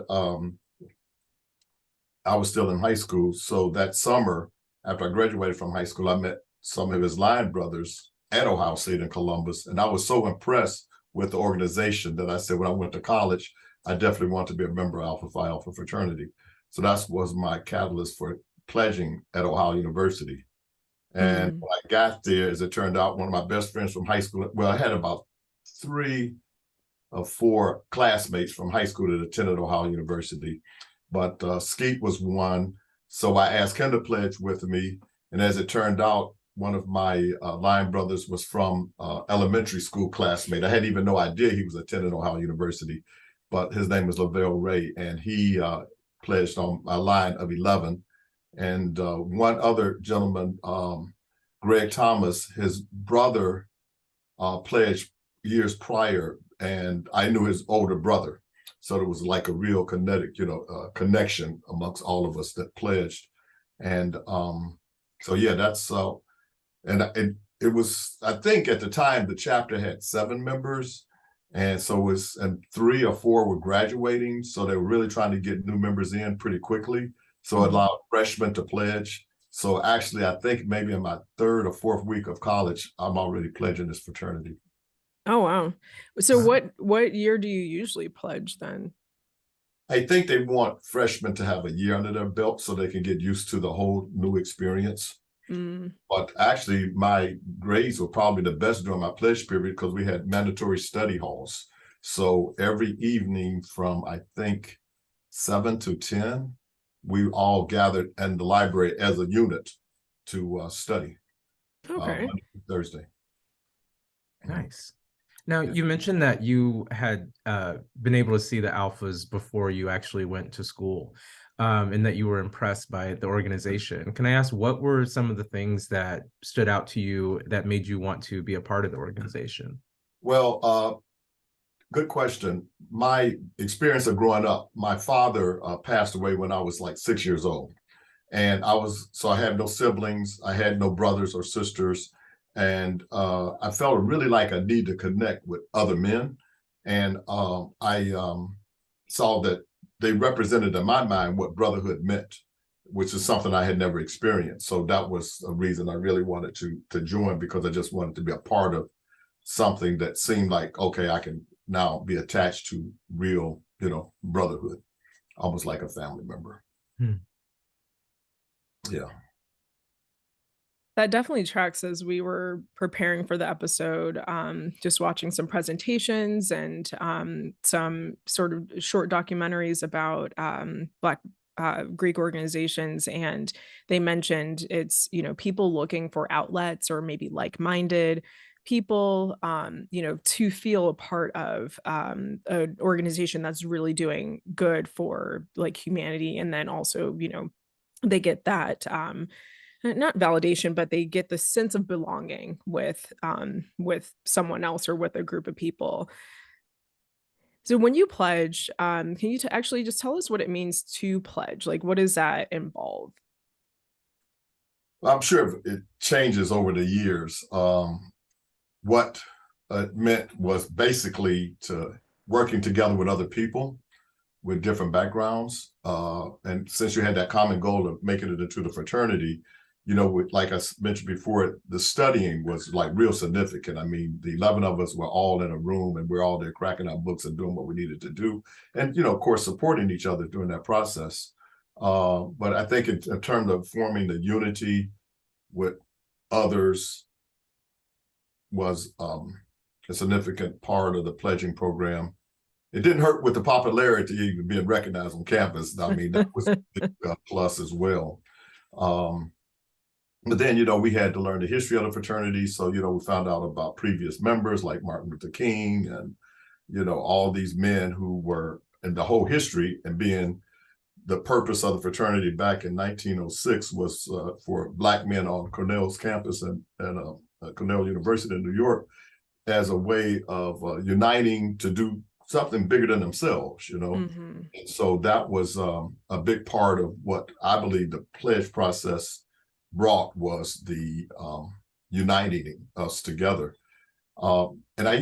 Speaker 3: I was still in high school. So that summer, after I graduated from high school, I met some of his line brothers at Ohio State in Columbus. And I was so impressed with the organization that I said when I went to college, I definitely want to be a member of Alpha Phi Alpha fraternity. So that was my catalyst for pledging at Ohio University. And
Speaker 1: Mm.
Speaker 3: when I got there, as it turned out, one of my best friends from high school, well, I had about 3 or 4 classmates from high school that attended Ohio University, but Skeet was one. So I asked him to pledge with me. And as it turned out, one of my line brothers was from elementary school classmate. I had even no idea he was attending Ohio University, but his name was Lavelle Ray, and he pledged on my line of 11. And one other gentleman, Greg Thomas, his brother pledged years prior, and I knew his older brother. So there was like a real kinetic, connection amongst all of us that pledged. And so, yeah, that's, and it was, I think at the time, the chapter had 7 members. And so it was, and 3 or 4 were graduating. So they were really trying to get new members in pretty quickly. So it allowed freshmen to pledge. So actually, I think maybe in my 3rd or 4th week of college, I'm already pledging this fraternity.
Speaker 1: Oh wow. So what year do you usually pledge then?
Speaker 3: I think they want freshmen to have a year under their belt so they can get used to the whole new experience.
Speaker 1: Mm.
Speaker 3: But actually, my grades were probably the best during my pledge period because we had mandatory study halls. So every evening from, I think, 7 to 10, we all gathered in the library as a unit to study
Speaker 1: Okay.
Speaker 3: Monday through Thursday.
Speaker 2: Nice. Now, you mentioned that you had been able to see the alphas before you actually went to school, and that you were impressed by the organization. Can I ask, what were some of the things that stood out to you that made you want to be a part of the organization?
Speaker 3: Well, good question. My experience of growing up, my father passed away when I was like 6 years old. And I had no siblings, I had no brothers or sisters. And I felt really like I need to connect with other men. And I saw that they represented in my mind what brotherhood meant, which is something I had never experienced. So that was a reason I really wanted to join, because I just wanted to be a part of something that seemed like, okay, I can now be attached to real, brotherhood, almost like a family member.
Speaker 2: Hmm.
Speaker 3: Yeah.
Speaker 1: That definitely tracks. As we were preparing for the episode, just watching some presentations and some sort of short documentaries about Black Greek organizations, and they mentioned it's, people looking for outlets or maybe like-minded people, to feel a part of an organization that's really doing good for like humanity, and then also, they get that not validation, but they get the sense of belonging with someone else or with a group of people. So when you pledge, can you actually just tell us what it means to pledge? Like, what does that involve?
Speaker 3: Well, I'm sure it changes over the years. What it meant was basically to working together with other people with different backgrounds. And since you had that common goal of making it into the fraternity, like I mentioned before, the studying was like real significant. I mean, the 11 of us were all in a room and we're all there cracking our books and doing what we needed to do. And, of course, supporting each other during that process. But I think in terms of forming the unity with others was a significant part of the pledging program. It didn't hurt with the popularity even being recognized on campus. I mean, that was a big plus as well. But then, we had to learn the history of the fraternity. So, we found out about previous members like Martin Luther King and, all these men who were in the whole history, and being the purpose of the fraternity back in 1906 was for Black men on Cornell's campus and Cornell University in New York, as a way of uniting to do something bigger than themselves,
Speaker 1: Mm-hmm.
Speaker 3: And so that was a big part of what I believe the pledge process brought, was the uniting us together. And I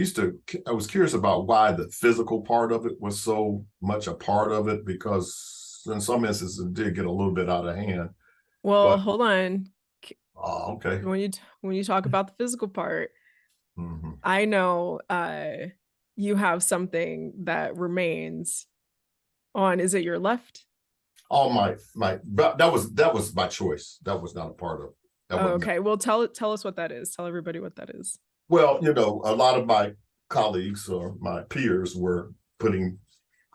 Speaker 3: was curious about why the physical part of it was so much a part of it, because in some instances it did get a little bit out of hand.
Speaker 1: Well,
Speaker 3: But
Speaker 1: hold on.
Speaker 3: okay.
Speaker 1: When you talk about the physical part,
Speaker 3: Mm-hmm.
Speaker 1: I know you have something that remains on. Is it your left?
Speaker 3: All but that was my choice. That was not a part of that.
Speaker 1: Oh, okay. Well, tell us what that is. Tell everybody what that is.
Speaker 3: Well, a lot of my colleagues or my peers were putting,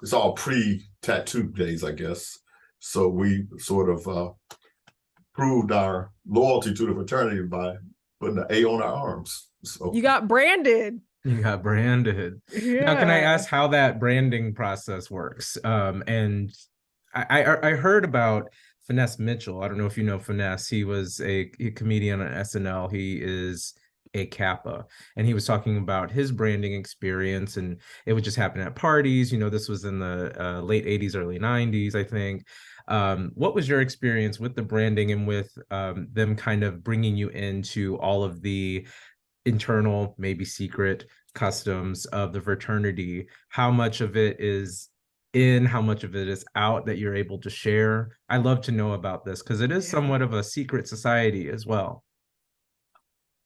Speaker 3: it's all pre-tattoo days, I guess. So we sort of proved our loyalty to the fraternity by putting an A on our arms. So
Speaker 1: You got branded.
Speaker 2: You got branded.
Speaker 1: Yeah.
Speaker 2: Now, can I ask how that branding process works? And I heard about Finesse Mitchell. I don't know if you know Finesse. He was a comedian on SNL. He is a Kappa, and he was talking about his branding experience, and it would just happen at parties. This was in the late 80s, early 90s, I think. What was your experience with the branding and with them kind of bringing you into all of the internal, maybe secret customs of the fraternity? How much of it is in, how much of it is out that you're able to share? I'd love to know about this, because it is somewhat of a secret society as well.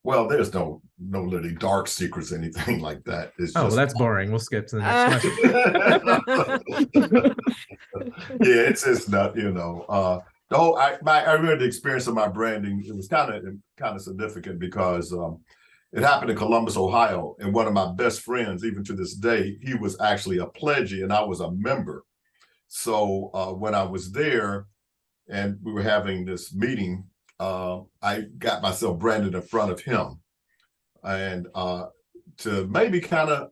Speaker 3: Well, there's no really dark secrets, anything like that. It's
Speaker 2: well,
Speaker 3: just,
Speaker 2: that's boring. We'll skip to the next
Speaker 3: question. Yeah, it's not, the whole, I remember the experience of my branding. It was kind of significant because it happened in Columbus, Ohio, and one of my best friends, even to this day, he was actually a pledgee and I was a member. So when I was there and we were having this meeting, I got myself branded in front of him, and to maybe kind of,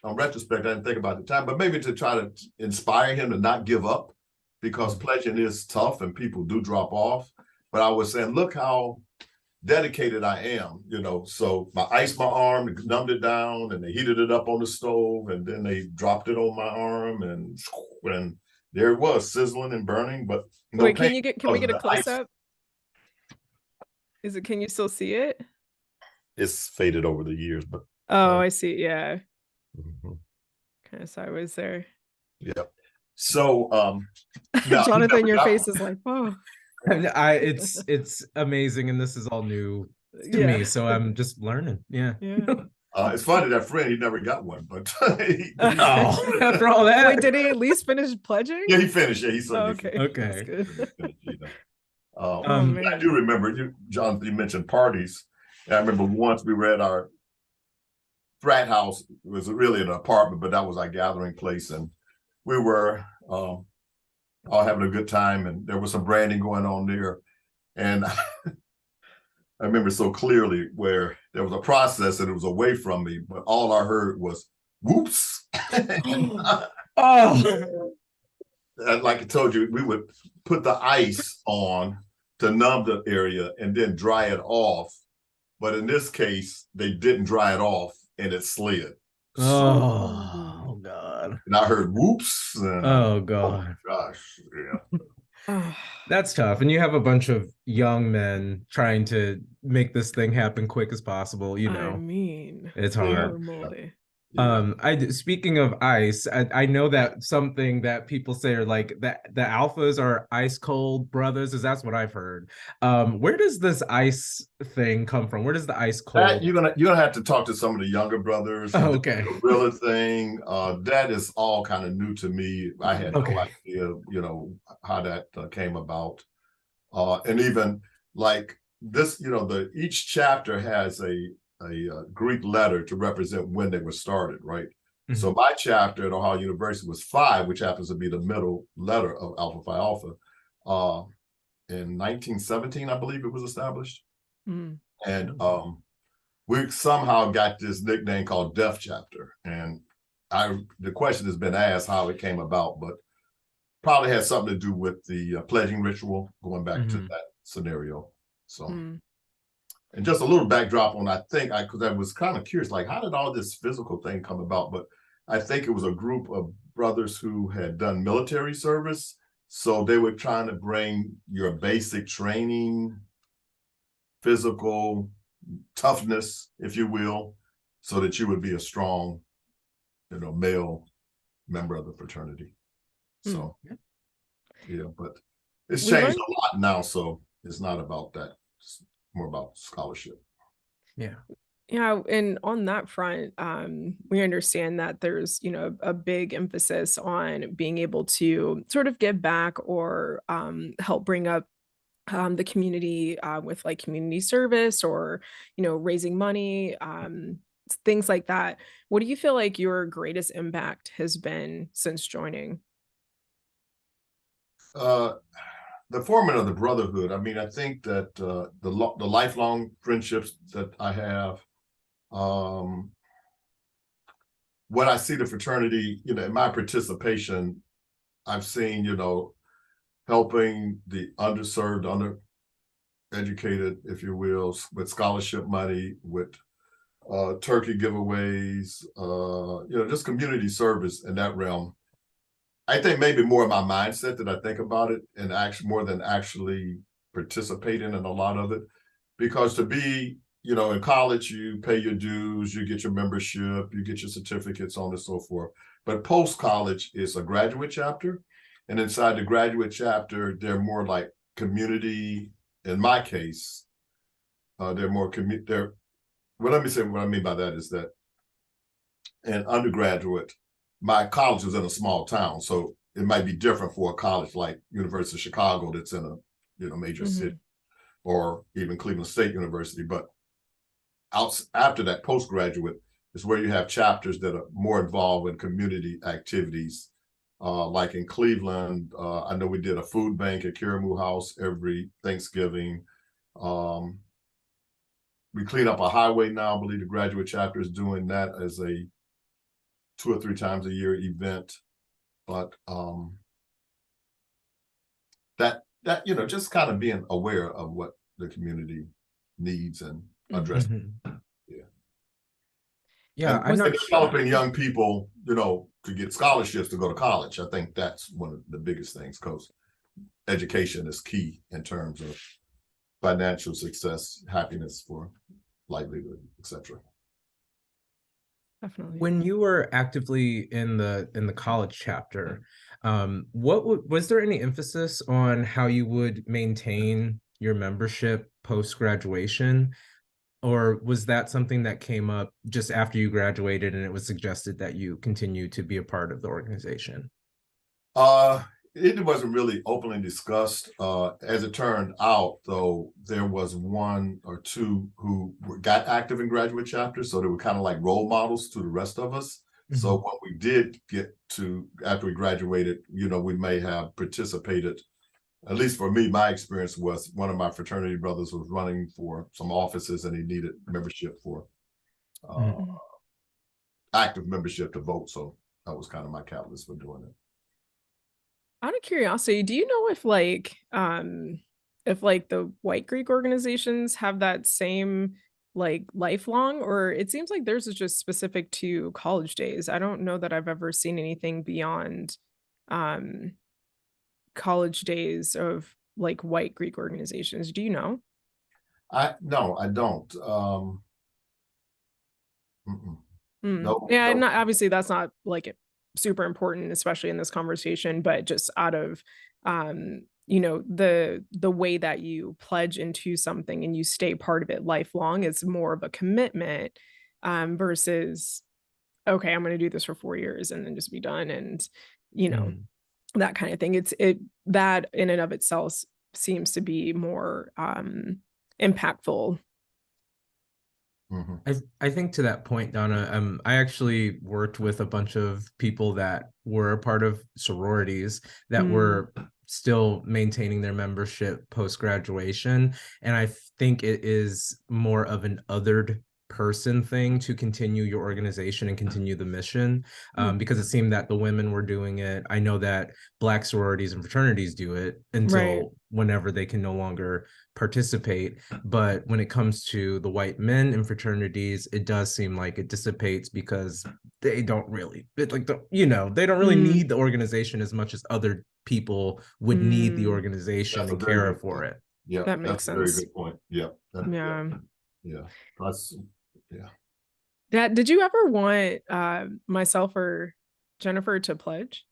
Speaker 3: in retrospect, I didn't think about the time, but maybe to try to inspire him to not give up, because pledging is tough and people do drop off. But I was saying, look how dedicated I am, So I iced my arm, numbed it down, and they heated it up on the stove, and then they dropped it on my arm, and there it was, sizzling and burning. But
Speaker 1: wait, can we get a close up? Can you still see it?
Speaker 3: It's faded over the years, but
Speaker 1: I see. Yeah.
Speaker 3: Mm-hmm.
Speaker 1: Kind of sideways there.
Speaker 3: Yep. So
Speaker 1: Jonathan, your face is like, oh.
Speaker 2: It's amazing, and this is all new to me, so I'm just learning. Yeah.
Speaker 3: It's funny, that friend, he never got one, but
Speaker 2: after all that.
Speaker 1: Wait, did he at least finish pledging?
Speaker 3: Yeah, he finished. Yeah, he certainly
Speaker 1: okay.
Speaker 2: Okay.
Speaker 3: Finished,
Speaker 1: Oh
Speaker 2: Um,
Speaker 3: I do
Speaker 1: man.
Speaker 3: remember you, John, you mentioned parties. And I remember once we were at our frat house. It was really an apartment, but that was our gathering place. And we were all having a good time. And there was some branding going on there. And I remember so clearly where there was a process and it was away from me, but all I heard was whoops.
Speaker 2: oh,
Speaker 3: And like I told you, we would put the ice on to numb the area and then dry it off. But in this case, they didn't dry it off and it slid. So,
Speaker 2: oh God.
Speaker 3: and I heard whoops and
Speaker 2: Oh
Speaker 3: oh my
Speaker 2: God.
Speaker 3: gosh, yeah.
Speaker 1: Oh,
Speaker 2: That's tough. And you have a bunch of young men trying to make this thing happen quick as possible,
Speaker 1: I mean,
Speaker 2: it's
Speaker 3: Yeah.
Speaker 2: hard.
Speaker 1: holy moly.
Speaker 3: Yeah.
Speaker 2: Speaking of ice, I know that something that people say are like that the alphas are ice cold brothers, is that's what I've heard. Where does this ice thing come from? Where does the ice
Speaker 3: That
Speaker 2: cold?
Speaker 3: you're gonna have to talk to some of the younger brothers.
Speaker 2: Oh,
Speaker 3: The
Speaker 2: okay.
Speaker 3: gorilla thing, that is all kind of new to me. I had no
Speaker 2: Okay.
Speaker 3: idea, how that came about. And even like this, the each chapter has a Greek letter to represent when they were started, right?
Speaker 2: Mhm.
Speaker 3: So my chapter at Ohio University was 5, which happens to be the middle letter of Alpha Phi Alpha. In 1917, I believe it was established.
Speaker 1: Mm.
Speaker 3: And we somehow got this nickname called Death Chapter. And the question has been asked how it came about, but probably had something to do with the pledging ritual, going back to that scenario. So, and just a little backdrop on, because I was kind of curious, like, how did all this physical thing come about? But I think it was a group of brothers who had done military service. So they were trying to bring your basic training, physical toughness, if you will, so that you would be a strong, male member of the fraternity. So, yeah, but it's changed a lot now. So it's not about that. It's more about scholarship.
Speaker 2: Yeah.
Speaker 1: Yeah, and on that front, we understand that there's, a big emphasis on being able to sort of give back or help bring up the community with like community service or, raising money, things like that. What do you feel like your greatest impact has been since joining?
Speaker 3: The forming of the brotherhood. I mean, I think that the lifelong friendships that I have, what I see the fraternity, in my participation, I've seen, helping the underserved, undereducated, if you will, with scholarship money, with turkey giveaways, just community service in that realm. I think maybe more of my mindset that I think about it and actually more than actually participating in a lot of it. Because to be, in college, you pay your dues, you get your membership, you get your certificates, on and so forth. But post-college is a graduate chapter. And inside the graduate chapter, they're more like community. In my case, they're more well, let me say what I mean by that is that in undergraduate, my college was in a small town, so it might be different for a college like University of Chicago that's in a major city, or even Cleveland State University. But after that, postgraduate is where you have chapters that are more involved in community activities. Like in Cleveland, I know we did a food bank at Kiramu House every Thanksgiving. We clean up a highway now. I believe the graduate chapter is doing that as a 2 or 3 times a year event. But that just kind of being aware of what the community needs and addressing.
Speaker 2: Yeah,
Speaker 3: and
Speaker 2: I'm not
Speaker 3: developing young people, to get scholarships to go to college. I think that's one of the biggest things, because education is key in terms of financial success, happiness for livelihood, etc.
Speaker 1: Definitely.
Speaker 2: When you were actively in the college chapter, was there any emphasis on how you would maintain your membership post graduation, or was that something that came up just after you graduated and it was suggested that you continue to be a part of the organization?
Speaker 3: it wasn't really openly discussed. As it turned out, though, there was one or two who got active in graduate chapters, so they were kind of like role models to the rest of us. So when we did get to, after we graduated, you know, we may have participated. At least for me, my experience was one of my fraternity brothers was running for some offices and he needed membership for active membership to vote. So that was kind of my catalyst for doing it.
Speaker 1: Out of curiosity, do you know if like the white Greek organizations have that same like lifelong, or it seems like theirs is just specific to college days? I don't know that I've ever seen anything beyond um college days of like white Greek organizations. Do you know?
Speaker 3: No, I don't. No,
Speaker 1: Yeah,
Speaker 3: no.
Speaker 1: not obviously that's not like super important, especially in this conversation, but just out of you know, the way that you pledge into something and you stay part of it lifelong, it's more of a commitment versus okay, I'm going to do this for 4 years and then just be done, and you know, that kind of thing. It that in and of itself seems to be more impactful.
Speaker 2: I think to that point, Donna, I actually worked with a bunch of people that were a part of sororities that were still maintaining their membership post-graduation. And I think it is more of an othered person thing to continue your organization and continue the mission, because it seemed that the women were doing it. I know that Black sororities and fraternities do it until whenever they can no longer participate. But when it comes to the white men in fraternities, it does seem like it dissipates because they don't really, they don't really need the organization as much as other people would need the organization and care for it.
Speaker 3: Yeah,
Speaker 1: that makes
Speaker 3: sense. A very good point. Yeah.
Speaker 1: Did you ever want myself or Jennifer to pledge?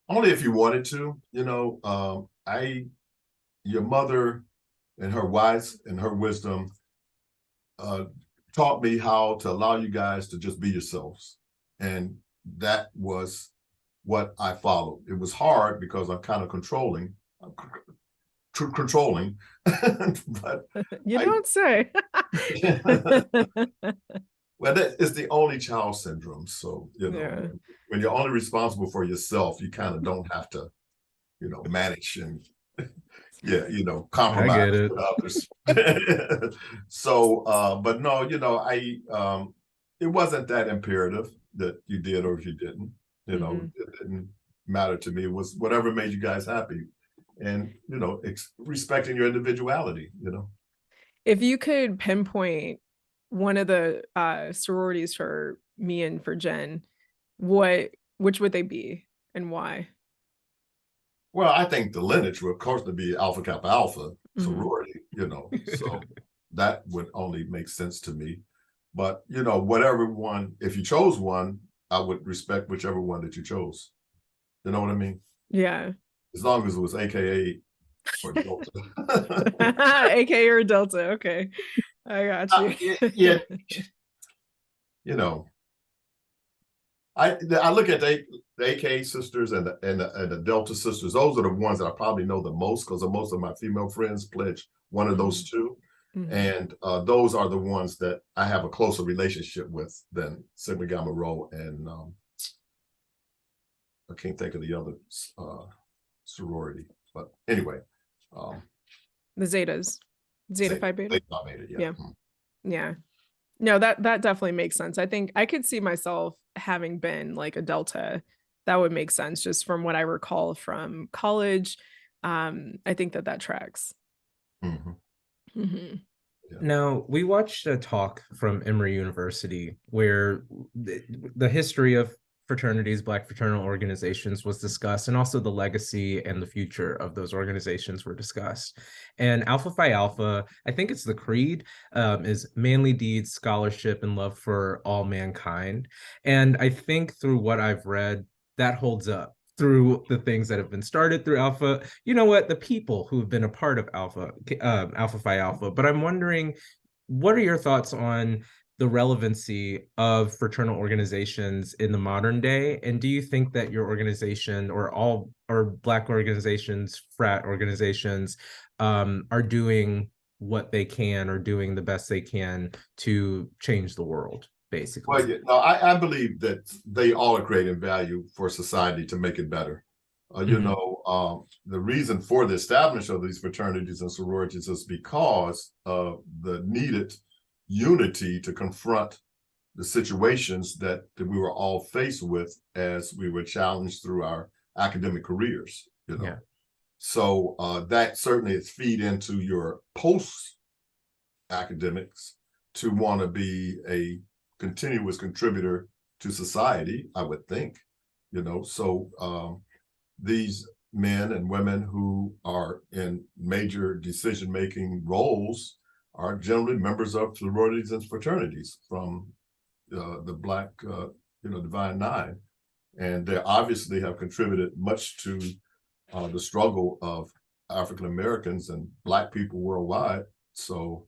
Speaker 3: Only if you wanted to, you know. Your mother and her wise and her wisdom taught me how to allow you guys to just be yourselves. And that was what I followed. It was hard because I'm kind of controlling, but
Speaker 1: you don't say.
Speaker 3: Well, that is the only child syndrome. So, you know, when you're only responsible for yourself, you kind of don't have to, you know, manage and you know, compromise with others. So, but no, you know, it wasn't that imperative that you did or if you didn't, you know, it didn't matter to me. It was whatever made you guys happy, and you know, respecting your individuality. You know,
Speaker 1: if you could pinpoint one of the sororities for me and for Jen, which would they be and why?
Speaker 3: Well, I think the lineage would, of course, to be Alpha Kappa Alpha sorority, you know, so that would only make sense to me. But, you know, whatever one, if you chose one, I would respect whichever one that you chose. You know what I mean?
Speaker 1: Yeah.
Speaker 3: As long as it was AKA or Delta.
Speaker 1: AKA or Delta. Okay. I got you.
Speaker 3: Yeah. You know, I look at the AK sisters and the Delta sisters. Those are the ones that I probably know the most because most of my female friends pledge one of those two. And those are the ones that I have a closer relationship with than Sigma Gamma Rho and I can't think of the other sorority. But anyway.
Speaker 1: The Zetas. Zeta Phi Beta?
Speaker 3: Zeta Phi Beta, yeah.
Speaker 1: Yeah. No, that definitely makes sense. I think I could see myself having been like a Delta. That would make sense just from what I recall from college. I think that tracks.
Speaker 2: Now, we watched a talk from Emory University where the history of fraternities, Black fraternal organizations was discussed, and also the legacy and the future of those organizations were discussed. And Alpha Phi Alpha, I think it's the creed, is manly deeds, scholarship, and love for all mankind. And I think through what I've read, that holds up through the things that have been started through Alpha, you know what, the people who have been a part of Alpha Phi Alpha. But I'm wondering, what are your thoughts on the relevancy of fraternal organizations in the modern day? And do you think that your organization or all or Black organizations, frat organizations, are doing what they can or doing the best they can to change the world, basically?
Speaker 3: Well, yeah, no, I believe that they all are creating value for society to make it better. The reason for the establishment of these fraternities and sororities is because of the needed unity to confront the situations that we were all faced with as we were challenged through our academic careers.
Speaker 2: Yeah.
Speaker 3: So that certainly is feed into your post academics to want to be a continuous contributor to society, I would think. So these men and women who are in major decision-making roles are generally members of sororities and fraternities from the Black, Divine Nine. And they obviously have contributed much to the struggle of African Americans and Black people worldwide. So,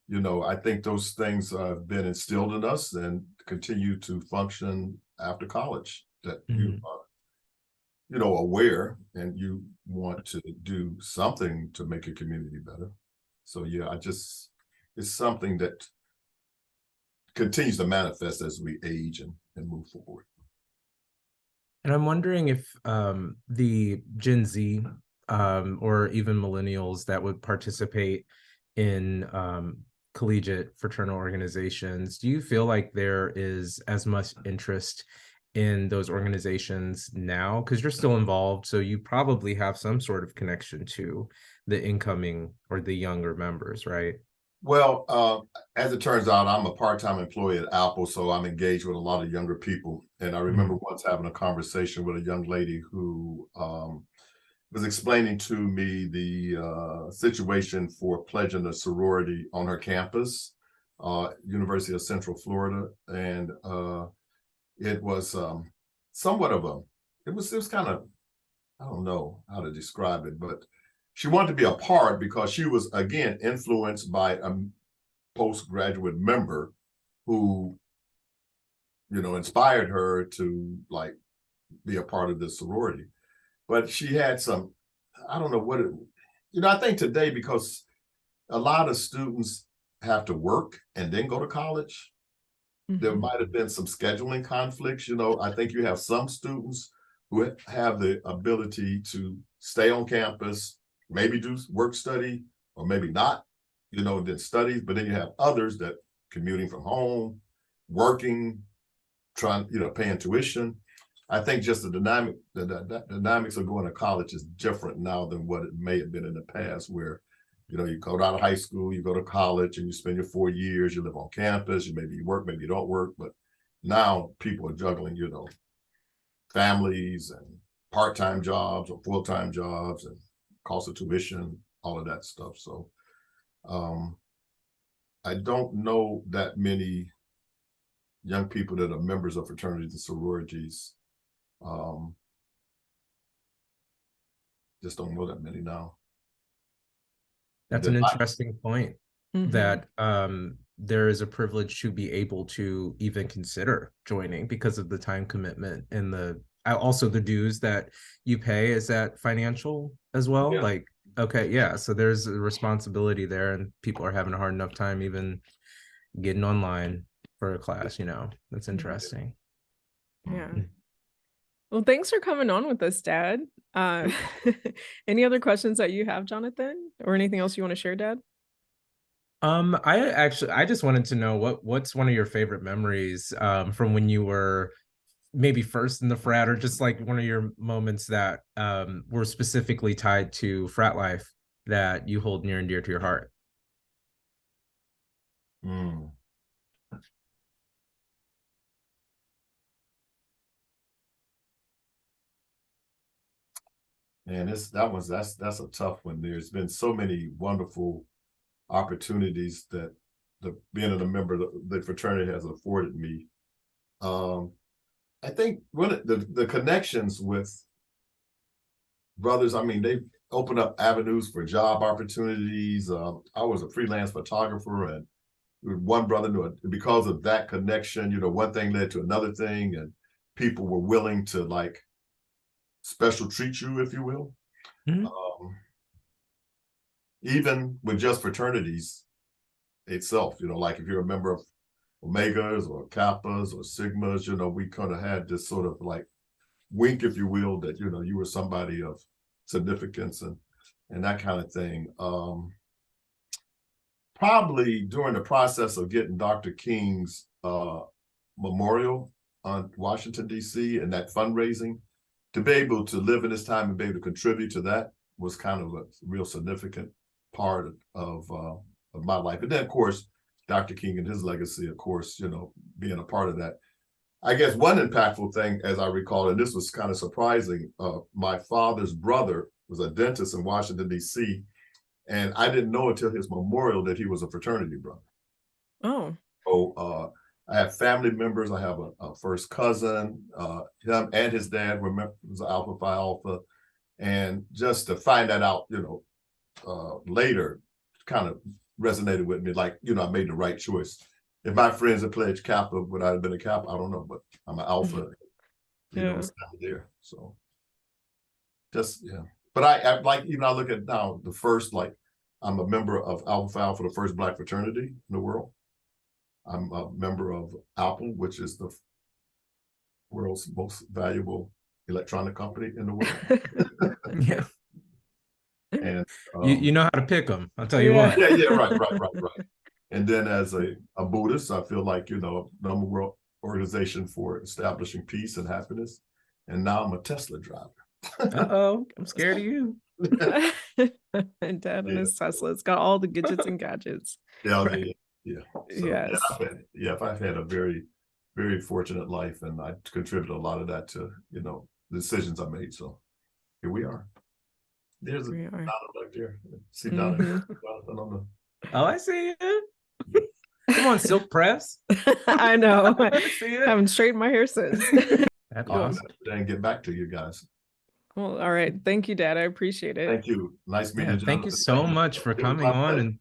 Speaker 3: I think those things have been instilled in us and continue to function after college, that you are, aware and you want to do something to make your community better. So yeah, it's something that continues to manifest as we age and move forward.
Speaker 2: And I'm wondering if the Gen Z or even millennials that would participate in collegiate fraternal organizations, do you feel like there is as much interest in those organizations now? Because you're still involved, so you probably have some sort of connection to the incoming or the younger members, right?
Speaker 3: Well, as it turns out, I'm a part-time employee at Apple, so I'm engaged with a lot of younger people. And I remember once having a conversation with a young lady who was explaining to me the situation for pledging a sorority on her campus, University of Central Florida. And it was somewhat of it was kind of, I don't know how to describe it, but she wanted to be a part because she was, again, influenced by a postgraduate member who, inspired her to be a part of this sorority. But she had some, I don't know what it, I think today, because a lot of students have to work and then go to college, there might have been some scheduling conflicts. I think you have some students who have the ability to stay on campus, maybe do work study, or maybe not, then studies. But then you have others that commuting from home, working, trying, paying tuition. I think just the dynamics of going to college is different now than what it may have been in the past, where, you go out of high school, you go to college, and you spend your 4 years, you live on campus, maybe you work, maybe you don't work. But now people are juggling, families and part-time jobs or full-time jobs and cost of tuition, all of that stuff. So I don't know that many young people that are members of fraternities and sororities. Just don't know that many now.
Speaker 2: That's an interesting point, that there is a privilege to be able to even consider joining because of the time commitment and also the dues that you pay. Is that financial as well?
Speaker 3: Yeah.
Speaker 2: Okay, yeah. So there's a responsibility there, and people are having a hard enough time even getting online for a class, That's interesting.
Speaker 1: Yeah. Well, thanks for coming on with us, Dad. Any other questions that you have, Jonathan, or anything else you want to share, Dad?
Speaker 2: I just wanted to know what's one of your favorite memories from when you were maybe first in the frat, or just like one of your moments that were specifically tied to frat life that you hold near and dear to your heart.
Speaker 3: Man, that's a tough one. There's been so many wonderful opportunities that being a member of the fraternity has afforded me. I think the connections with brothers, they opened up avenues for job opportunities. I was a freelance photographer, and one brother knew it. Because of that connection, you know, one thing led to another thing, and people were willing to like special treat you, if you will.
Speaker 2: Mhm.
Speaker 3: Even with just fraternities itself, you know, like if you're a member of Omegas or Kappas or Sigmas, you know, we kind of had this sort of like wink, if you will, that, you know, you were somebody of significance and that kind of thing. Probably during the process of getting Dr. King's memorial on Washington, D.C. and that fundraising, to be able to live in this time and be able to contribute to that was kind of a real significant part of my life. And then, of course, Dr. King and his legacy, of course, you know, being a part of that. I guess one impactful thing, as I recall, and this was kind of surprising, my father's brother was a dentist in Washington, D.C., and I didn't know until his memorial that he was a fraternity brother.
Speaker 1: Oh.
Speaker 3: So I have family members. I have a first cousin, him and his dad were members of Alpha Phi Alpha. And just to find that out, you know, later kind of resonated with me. Like, you know, I made the right choice. If my friends had pledged Kappa, would I have been a Kappa? I don't know, but I'm an Alpha, you know, it's kind of there. So just, yeah. But I like, even I look at now the first, like, I'm a member of Alpha Phi Alpha, the first Black fraternity in the world. I'm a member of Apple, which is the world's most valuable electronic company in the world.
Speaker 2: Yeah.
Speaker 3: And
Speaker 2: you know how to pick them. I'll tell you what.
Speaker 3: Yeah, right. And then as a Buddhist, I feel like, you know, number world organization for establishing peace and happiness. And now I'm a Tesla driver.
Speaker 2: Uh-oh, I'm scared of you.
Speaker 1: And Dad and his Tesla. It's got all the gadgets and gadgets.
Speaker 3: Yeah.
Speaker 1: Right.
Speaker 3: Yeah. So,
Speaker 1: yes.
Speaker 3: I've had a very, very fortunate life, and I contributed a lot of that to, you know, the decisions I made. So here we are. There's a Donna back there. See Donna Jonathan on the.
Speaker 2: Oh, I see it. Come on, Silk Press.
Speaker 1: I know.
Speaker 2: I see it.
Speaker 1: I haven't straightened my hair since.
Speaker 2: That's
Speaker 3: Cool.
Speaker 2: awesome.
Speaker 3: And get back to you guys.
Speaker 1: Well, all right. Thank you, Dad. I appreciate it.
Speaker 3: Thank you. Nice meeting you.
Speaker 2: Thank you so much for coming on.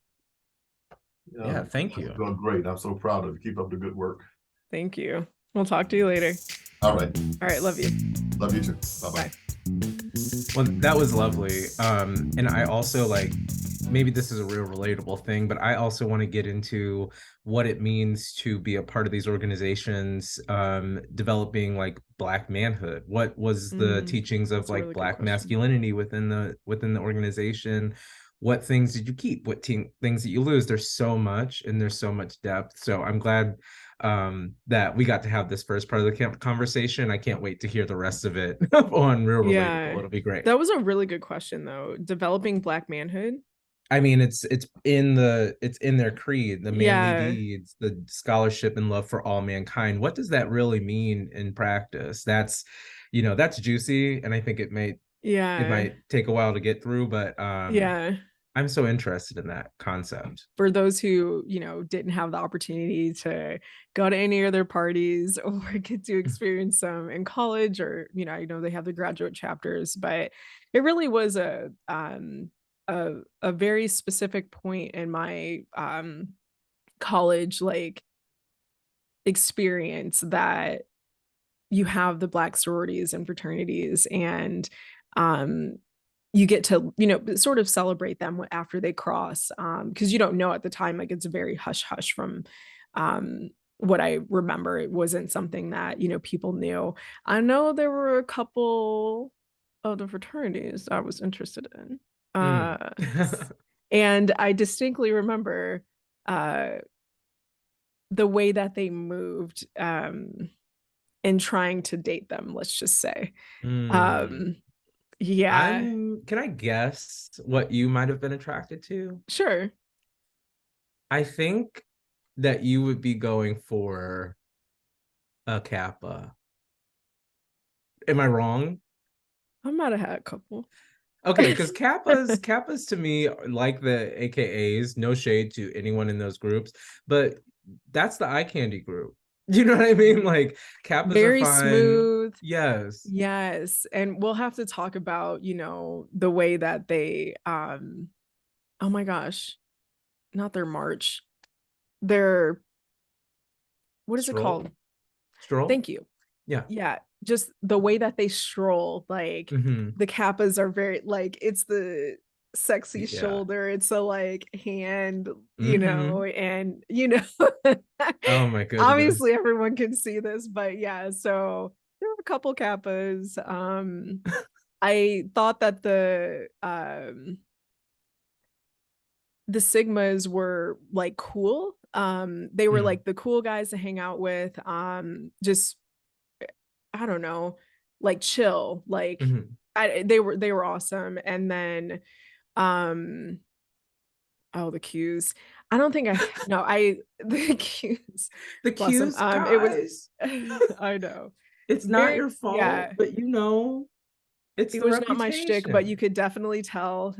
Speaker 2: And thank you.
Speaker 3: You're doing great. I'm so proud of you. Keep up the good work.
Speaker 1: Thank you. We'll talk to you later.
Speaker 3: All right.
Speaker 1: All right. Love you.
Speaker 3: Love you too. Bye-bye.
Speaker 1: Bye.
Speaker 2: Well, that was lovely. And I also, like, maybe this is a real relatable thing, but I also want to get into what it means to be a part of these organizations, developing like Black manhood. What was the teachings of like really Black masculinity within the organization? What things did you keep? What things that you lose? There's so much, and there's so much depth. So I'm glad that we got to have this first part of the conversation. I can't wait to hear the rest of it on Real Relatable. It'll be great.
Speaker 1: That was a really good question, though. Developing Black manhood.
Speaker 2: I mean, it's in their creed, the manly deeds, the scholarship and love for all mankind. What does that really mean in practice? That's, you know, that's juicy, and I think it might take a while to get through, but I'm so interested in that concept.
Speaker 1: For those who, you know, didn't have the opportunity to go to any of their parties or get to experience them in college, or, you know, they have the graduate chapters, but it really was a very specific point in my college like experience that you have the Black sororities and fraternities, and you get to, you know, sort of celebrate them after they cross, because you don't know at the time. Like, it's very hush hush from what I remember. It wasn't something that, you know, people knew. I know there were a couple of the fraternities I was interested in. And I distinctly remember the way that they moved in trying to date them, let's just say.
Speaker 2: Can I guess what you might have been attracted to?
Speaker 1: Sure.
Speaker 2: I think that you would be going for a Kappa. Am I wrong?
Speaker 1: I might have had a couple.
Speaker 2: Okay, because Kappas to me, like the AKAs, no shade to anyone in those groups, but that's the eye candy group. You know what I mean? Like, Kappas
Speaker 1: very
Speaker 2: are fine.
Speaker 1: Smooth.
Speaker 2: Yes.
Speaker 1: And we'll have to talk about, you know, the way that they oh my gosh, not their march. their, what is it
Speaker 2: Stroll.
Speaker 1: called?
Speaker 2: Stroll.
Speaker 1: Thank you.
Speaker 2: Yeah.
Speaker 1: Yeah, just the way that they stroll, like the Kappas are very like, it's the sexy
Speaker 2: Yeah.
Speaker 1: shoulder, it's a like hand, and
Speaker 2: Oh my goodness.
Speaker 1: obviously everyone can see this, but yeah, so there were a couple Kappas. I thought that the Sigmas were like cool. They were like the cool guys to hang out with. Just I don't know, like chill. Like they were awesome. And then oh, the Qs. I don't think the Qs.
Speaker 2: The
Speaker 1: Bless them.
Speaker 2: Q's,
Speaker 1: It was
Speaker 2: guys.
Speaker 1: I know.
Speaker 2: It's not
Speaker 1: Very,
Speaker 2: your fault,
Speaker 1: yeah.
Speaker 2: but it's
Speaker 1: It
Speaker 2: the
Speaker 1: was not my shtick, but you
Speaker 2: reputation.
Speaker 1: could definitely tell.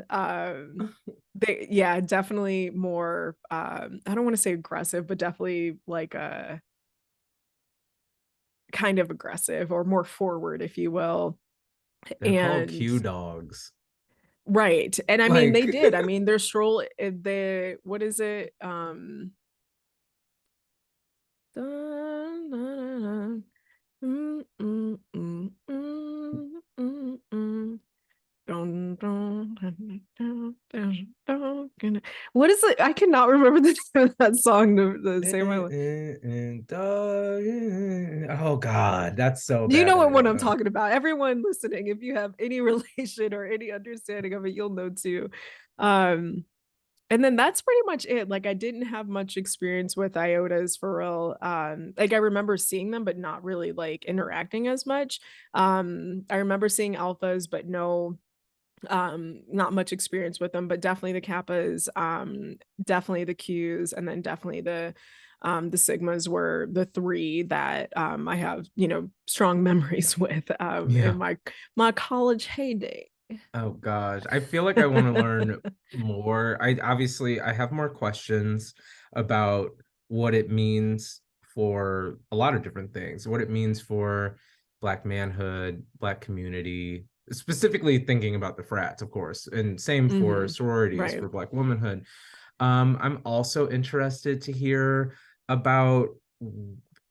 Speaker 1: Definitely more. I don't want to say aggressive, but definitely like a kind of aggressive or more forward, if you will.
Speaker 2: They're called
Speaker 1: And
Speaker 2: Q dogs.
Speaker 1: right, and I mean
Speaker 2: Like
Speaker 1: they did. I mean their stroll. The what is it? What is it? I cannot remember the name of that song to say my life.
Speaker 2: Oh God, that's so
Speaker 1: You
Speaker 2: bad
Speaker 1: know
Speaker 2: that I
Speaker 1: what
Speaker 2: don't
Speaker 1: I'm
Speaker 2: know.
Speaker 1: talking about. Everyone listening, if you have any relation or any understanding of it, you'll know too. And then that's pretty much it. Like I didn't have much experience with iotas for real. Like I remember seeing them, but not really like interacting as much. I remember seeing alphas, but no, not much experience with them, but definitely the Kappas, definitely the Qs, and then definitely the Sigmas were the three that I have, strong memories with
Speaker 2: Yeah.
Speaker 1: in my college heyday.
Speaker 2: Oh gosh, I feel like I want to learn more. I have more questions about what it means for a lot of different things. What it means for Black manhood, Black community, specifically thinking about the frats, of course, and same for sororities,
Speaker 1: Right.
Speaker 2: for Black womanhood. I'm also interested to hear about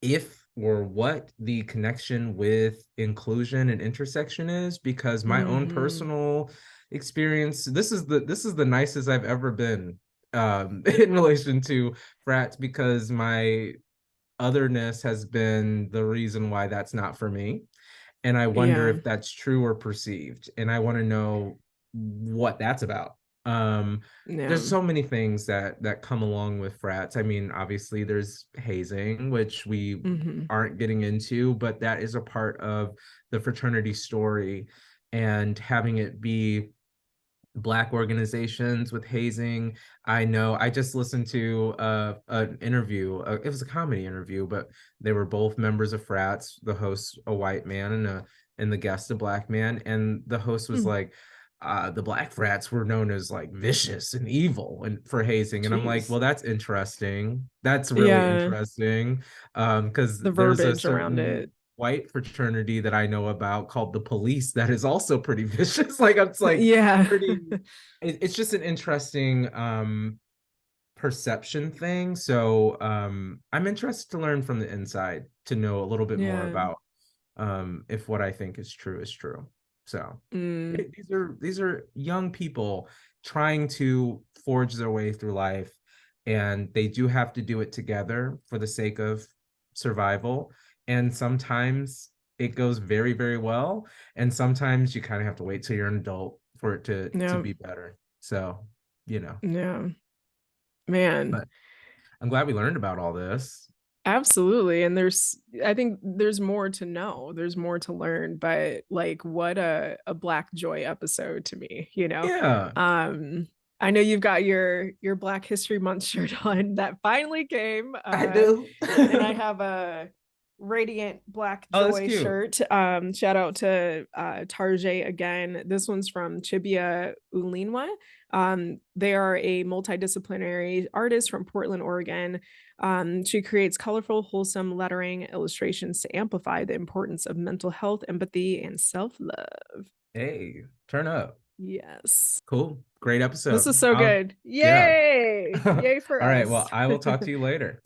Speaker 2: if or what the connection with inclusion and intersection is, because my own personal experience, this is the nicest I've ever been in relation to frats, because my otherness has been the reason why that's not for me. And I wonder
Speaker 1: Yeah.
Speaker 2: if that's true or perceived. And I want to know what that's about. Um, there's
Speaker 1: Yeah.
Speaker 2: so many things that come along with frats. I mean, obviously there's hazing, which we aren't getting into, but that is a part of the fraternity story. And having it be Black organizations with hazing. I know I just listened to an interview. It was a comedy interview, but they were both members of frats. The host, a white man, and the guest, a Black man. And the host was like, the Black frats were known as like vicious and evil and for hazing. And I'm like,
Speaker 1: Jeez.
Speaker 2: well, that's interesting. That's really
Speaker 1: Yeah.
Speaker 2: interesting. Because
Speaker 1: The
Speaker 2: there's a
Speaker 1: verbiage around
Speaker 2: certain
Speaker 1: it.
Speaker 2: white fraternity that I know about called the Police that is also pretty vicious. Like it's like
Speaker 1: Yeah.
Speaker 2: pretty, it's just an interesting perception thing. So I'm interested to learn from the inside to know a little bit more
Speaker 1: Yeah.
Speaker 2: about if what I think is true. So
Speaker 1: Mm.
Speaker 2: these are young people trying to forge their way through life, and they do have to do it together for the sake of survival. And sometimes it goes very, very well, and sometimes you kind of have to wait till you're an adult for it to
Speaker 1: Yeah.
Speaker 2: be better. So, you know,
Speaker 1: Yeah. Man.
Speaker 2: but I'm glad we learned about all this.
Speaker 1: Absolutely. And I think there's more to know. There's more to learn, but like what a Black Joy episode to me, you know?
Speaker 2: Yeah,
Speaker 1: Um, I know you've got your Black History Month shirt on that finally came.
Speaker 2: I do.
Speaker 1: And I have a Radiant Black
Speaker 2: Oh, that's
Speaker 1: Joy
Speaker 2: cute.
Speaker 1: shirt. Shout out to Tarjay again. This one's from Chibia Ulinwa. They are a multidisciplinary artist from Portland, Oregon. She creates colorful, wholesome lettering illustrations to amplify the importance of mental health, empathy, and self-love.
Speaker 2: Hey, turn up.
Speaker 1: Yes.
Speaker 2: Cool. Great episode.
Speaker 1: This is so good.
Speaker 2: Yeah.
Speaker 1: Yay! Yay for
Speaker 2: All
Speaker 1: us.
Speaker 2: right. Well, I will talk to you later.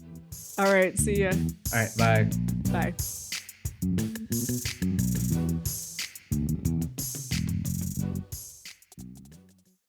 Speaker 1: All right. See ya.
Speaker 2: All right. Bye.
Speaker 1: Bye.